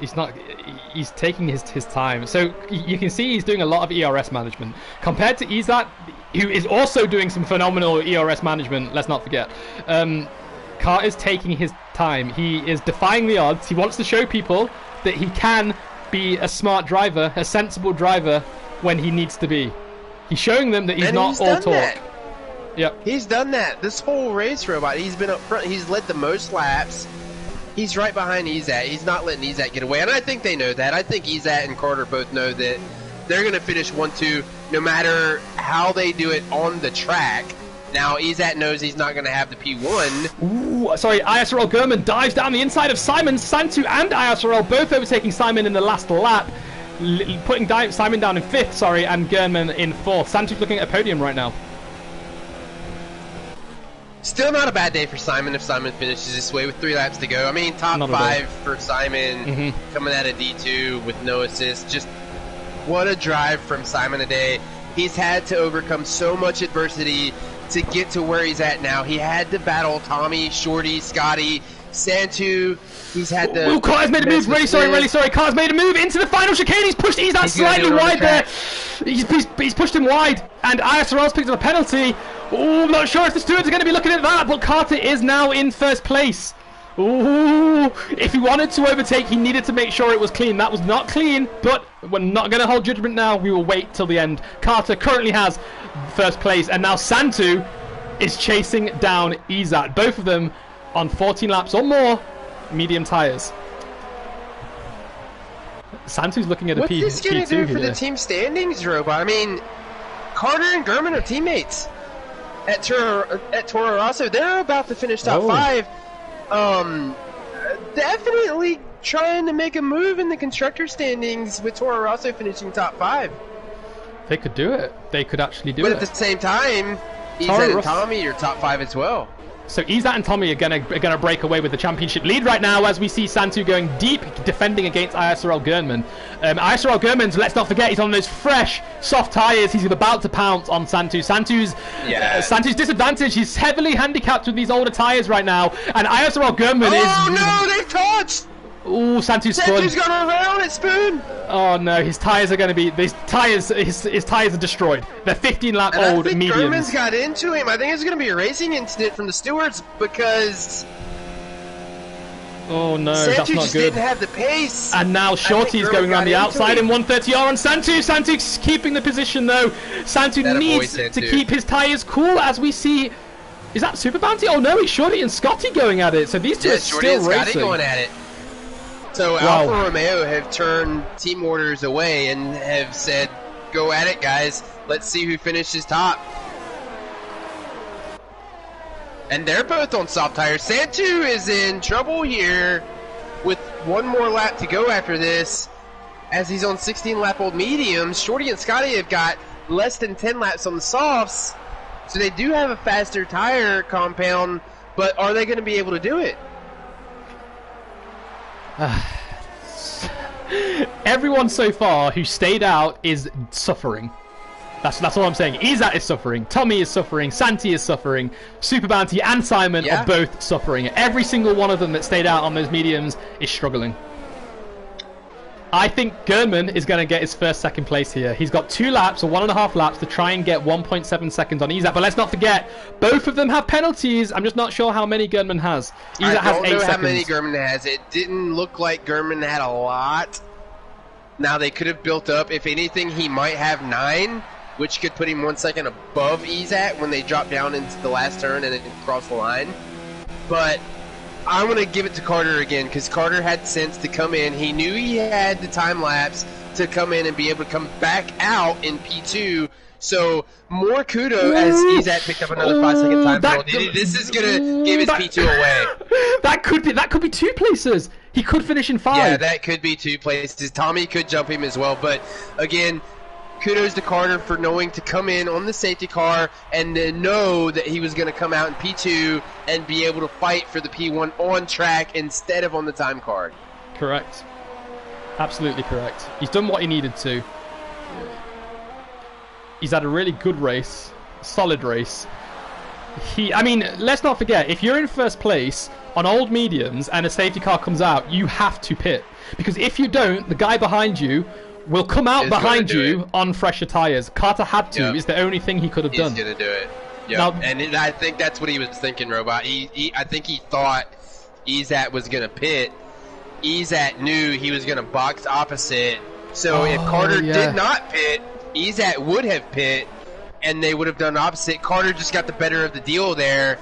He's taking his time. So you can see he's doing a lot of ERS management compared to Izat, who is also doing some phenomenal ERS management. Let's not forget. Carter's taking his time. He is defying the odds. He wants to show people that he can be a smart driver, a sensible driver when he needs to be. He's showing them that he's not all talk. That. Yep. He's done that this whole race, Robot. He's been up front. He's led the most laps. He's right behind Izat. He's not letting Izat get away. And I think they know that. I think Izat and Carter both know that they're going to finish 1-2 no matter how they do it on the track. Now, Izat knows he's not going to have the P1. Ooh, sorry, ISRL Gurman dives down the inside of Simon. Santu and ISRL both overtaking Simon in the last lap. Putting Simon down in 5th, sorry, and Gurman in 4th. Santu's looking at a podium right now. Still not a bad day for Simon if Simon finishes this way with 3 laps to go. I mean, top 5 for Simon coming out of D2 with no assist. Just what a drive from Simon today. He's had to overcome so much adversity to get to where he's at now. He had to battle Tommy, Shorty, Scotty, Santu. He's had to... Ooh, Carter's made a move. Really sorry. Carter's made a move into the final chicane. He's pushed Izat slightly wide there. He's pushed him wide. And ISRL's picked up a penalty. Ooh, I'm not sure if the stewards are going to be looking at that, but Carter is now in 1st place. Ooh, if he wanted to overtake, he needed to make sure it was clean. That was not clean, but we're not going to hold judgment now. We will wait till the end. Carter currently has 1st place, and now Santu is chasing down Izat. Both of them on 14 laps or more, medium tyres. Santu's looking at a P2 here. What's this going to do for the team standings, Robot? I mean, Carter and Gurman are teammates at Toro Rosso. They're about to finish top 5. Definitely trying to make a move in the constructor standings with Toro Rosso finishing top 5. They could do it. They could actually do it. But at the same time, Izat and Tommy are top 5 as well. So Izat and Tommy are gonna break away with the championship lead right now as we see Santu going deep, defending against ISRL Gurnman. ISRL Gurnman's, let's not forget, he's on those fresh, soft tyres. He's about to pounce on Santu. Santu's disadvantage. He's heavily handicapped with these older tyres right now. And ISRL Gurnman is... Oh no, they've touched! Ooh, Santu's gone around it, Spoon! Oh no, his tyres are going to be... His tyres are destroyed. They're 15-lap old mediums. Gurman's got into him. I think it's going to be a racing incident from the stewards because... Oh no, Santu that's not just good. Didn't have the pace. And now Shorty's going around the outside in 130R on Santu. Santu's keeping the position though. Santu needs to keep his tyres cool as we see... Is that Super Bounty? Oh no, it's Shorty and Scotty going at it. So these two are still racing. Scotty going at it. So Alfa Romeo have turned team orders away and have said, go at it, guys. Let's see who finishes top. And they're both on soft tires. Santu is in trouble here with 1 more lap to go after this as he's on 16-lap-old mediums. Shorty and Scotty have got less than 10 laps on the softs. So they do have a faster tire compound, but are they going to be able to do it? Everyone so far who stayed out is suffering. That's all I'm saying. Izat is suffering, Tommy is suffering, Santi is suffering, Super Bounty and Simon are both suffering. Every single one of them that stayed out on those mediums is struggling. I think Gurman is going to get his first second place here. He's got 2 laps or 1.5 laps to try and get 1.7 seconds on Izat. But let's not forget, both of them have penalties. I'm just not sure how many Gurman has. Izat has 8 seconds. I don't know how many Gurman has. It didn't look like Gurman had a lot. Now they could have built up. If anything, he might have 9, which could put him 1 second above Izat when they drop down into the last turn and then cross the line. But I'm going to give it to Carter again because Carter had sense to come in. He knew he had the time lapse to come in and be able to come back out in P2. So more kudos as Izat picked up another 5-second time penalty. This is going to give his P2 away. That could be 2 places. He could finish in 5. Yeah, that could be 2 places. Tommy could jump him as well. But again, kudos to Carter for knowing to come in on the safety car and then know that he was going to come out in P2 and be able to fight for the P1 on track instead of on the time card. Correct. Absolutely correct. He's done what he needed to. He's had a really good race, solid race. I mean, let's not forget, if you're in first place, on old mediums and a safety car comes out, you have to pit. Because if you don't, the guy behind you will come out behind you on fresher tyres. Carter had to. Is the only thing he could have done. He's going to do it. Yeah, Now, and I think that's what he was thinking, Robot. I think he thought Ezat was going to pit. Ezat knew he was going to box opposite. So if Carter did not pit, Ezat would have pit, and they would have done opposite. Carter just got the better of the deal there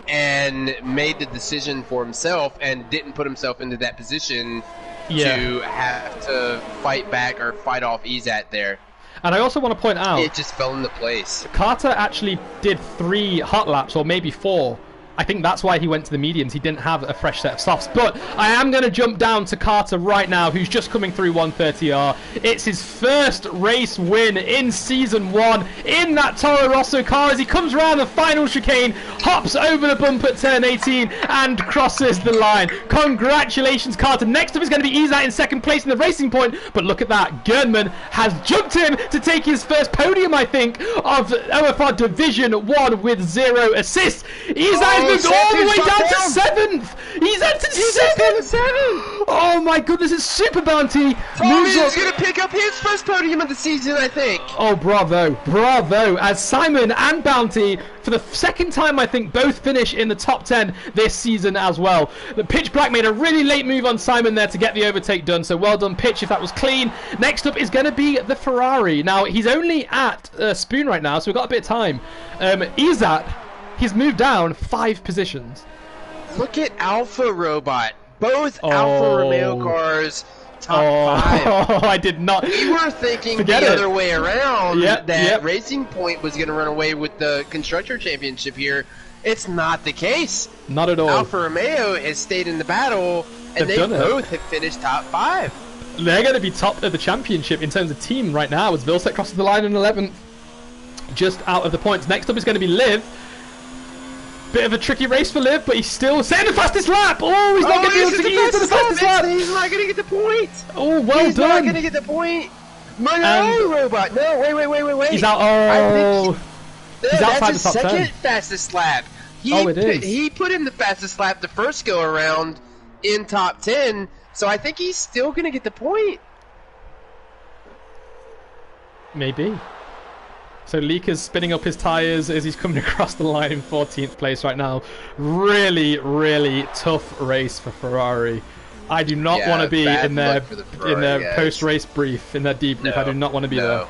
and made the decision for himself and didn't put himself into that position to have to fight back or fight off Ezat there. And I also want to point out, it just fell into place. Carter actually did 3 hot laps, or maybe 4. I think that's why he went to the mediums. He didn't have a fresh set of softs. But I am going to jump down to Carter right now, who's just coming through 130R. It's his first race win in Season 1 in that Toro Rosso car as he comes around the final chicane, hops over the bump at turn 18 and crosses the line. Congratulations, Carter. Next up is going to be Ezat in second place in the Racing Point. But look at that. Gernman has jumped in to take his first podium, I think, of OFR Division 1 with 0 assists. Ezat moved all the way down to 7th. He's at 7th. Oh my goodness, it's Super Bounty. Tommy's going to pick up his first podium of the season, I think. Oh, bravo. Bravo. As Simon and Bounty, for the second time, I think, both finish in the top 10 this season as well. The Pitch Black made a really late move on Simon there to get the overtake done. So well done, Pitch, if that was clean. Next up is going to be the Ferrari. Now, he's only at Spoon right now, so we've got a bit of time. Ezat, he's moved down 5 positions. Look at Alpha Robot. Both Alfa Romeo cars top 5. Oh, I did not. We were thinking other way around, that Racing Point was going to run away with the Constructor Championship here. It's not the case. Not at all. Alfa Romeo has stayed in the battle, and they both have finished top 5. They're going to be top of the championship in terms of team right now as Vilsec crosses the line in 11th. Just out of the points. Next up is going to be Liv. Bit of a tricky race for Liv, but he's still setting the fastest lap. Oh, he's not going to be able to get to the fastest lap. He's not going to get the point. Oh, well he's done. He's not going to get the point. No, Robot. No, wait. He's out. Oh, he's outside the top 10. That's his second fastest lap. It is. He put in the fastest lap the first go around in top 10, so I think he's still going to get the point. Maybe. So Leaker's spinning up his tyres as he's coming across the line in 14th place right now. Really, really tough race for Ferrari. I do not want to be in their post-race brief, in their debrief. No, I do not want to be there.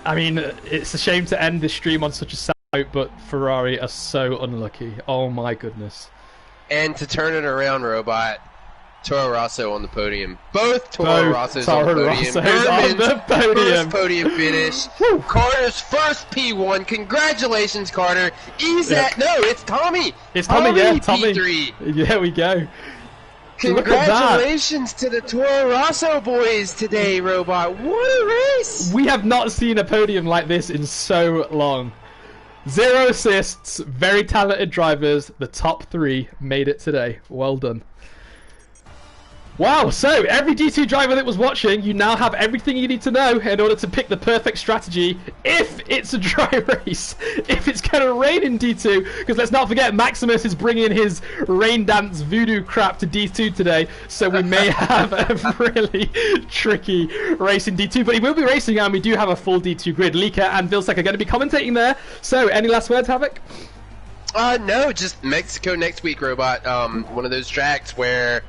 I mean, it's a shame to end this stream on such a sad note, but Ferrari are so unlucky. Oh my goodness. And to turn it around, Robot, Toro Rosso on the podium. Both Toro Rossos on the podium. First podium finish. Carter's first P1. Congratulations, Carter. It's Tommy. It's Tommy, Tommy. P3. Yeah, we go. Congratulations to the Toro Rosso boys today, Robot. What a race. We have not seen a podium like this in so long. 0 assists, very talented drivers. The top 3 made it today. Well done. Wow, so every D2 driver that was watching, you now have everything you need to know in order to pick the perfect strategy if it's a dry race, if it's going to rain in D2, because let's not forget Maximus is bringing his rain dance voodoo crap to D2 today, so we may have a really tricky race in D2, but he will be racing and we do have a full D2 grid. Lika and Vilsec are going to be commentating there, so any last words, Havoc? No, just Mexico next week, Robot. One of those tracks where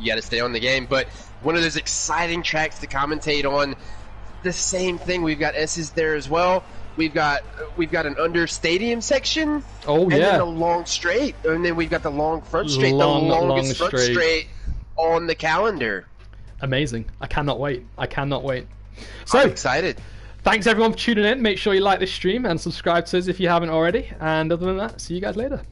you got to stay on the game, but one of those exciting tracks to commentate on. The same thing, we've got S's there as well. We've got an under stadium section. And then a long straight, and then we've got the long front straight, the longest front straight on the calendar. Amazing! I cannot wait. So I'm excited. Thanks everyone for tuning in. Make sure you like this stream and subscribe to us if you haven't already. And other than that, see you guys later.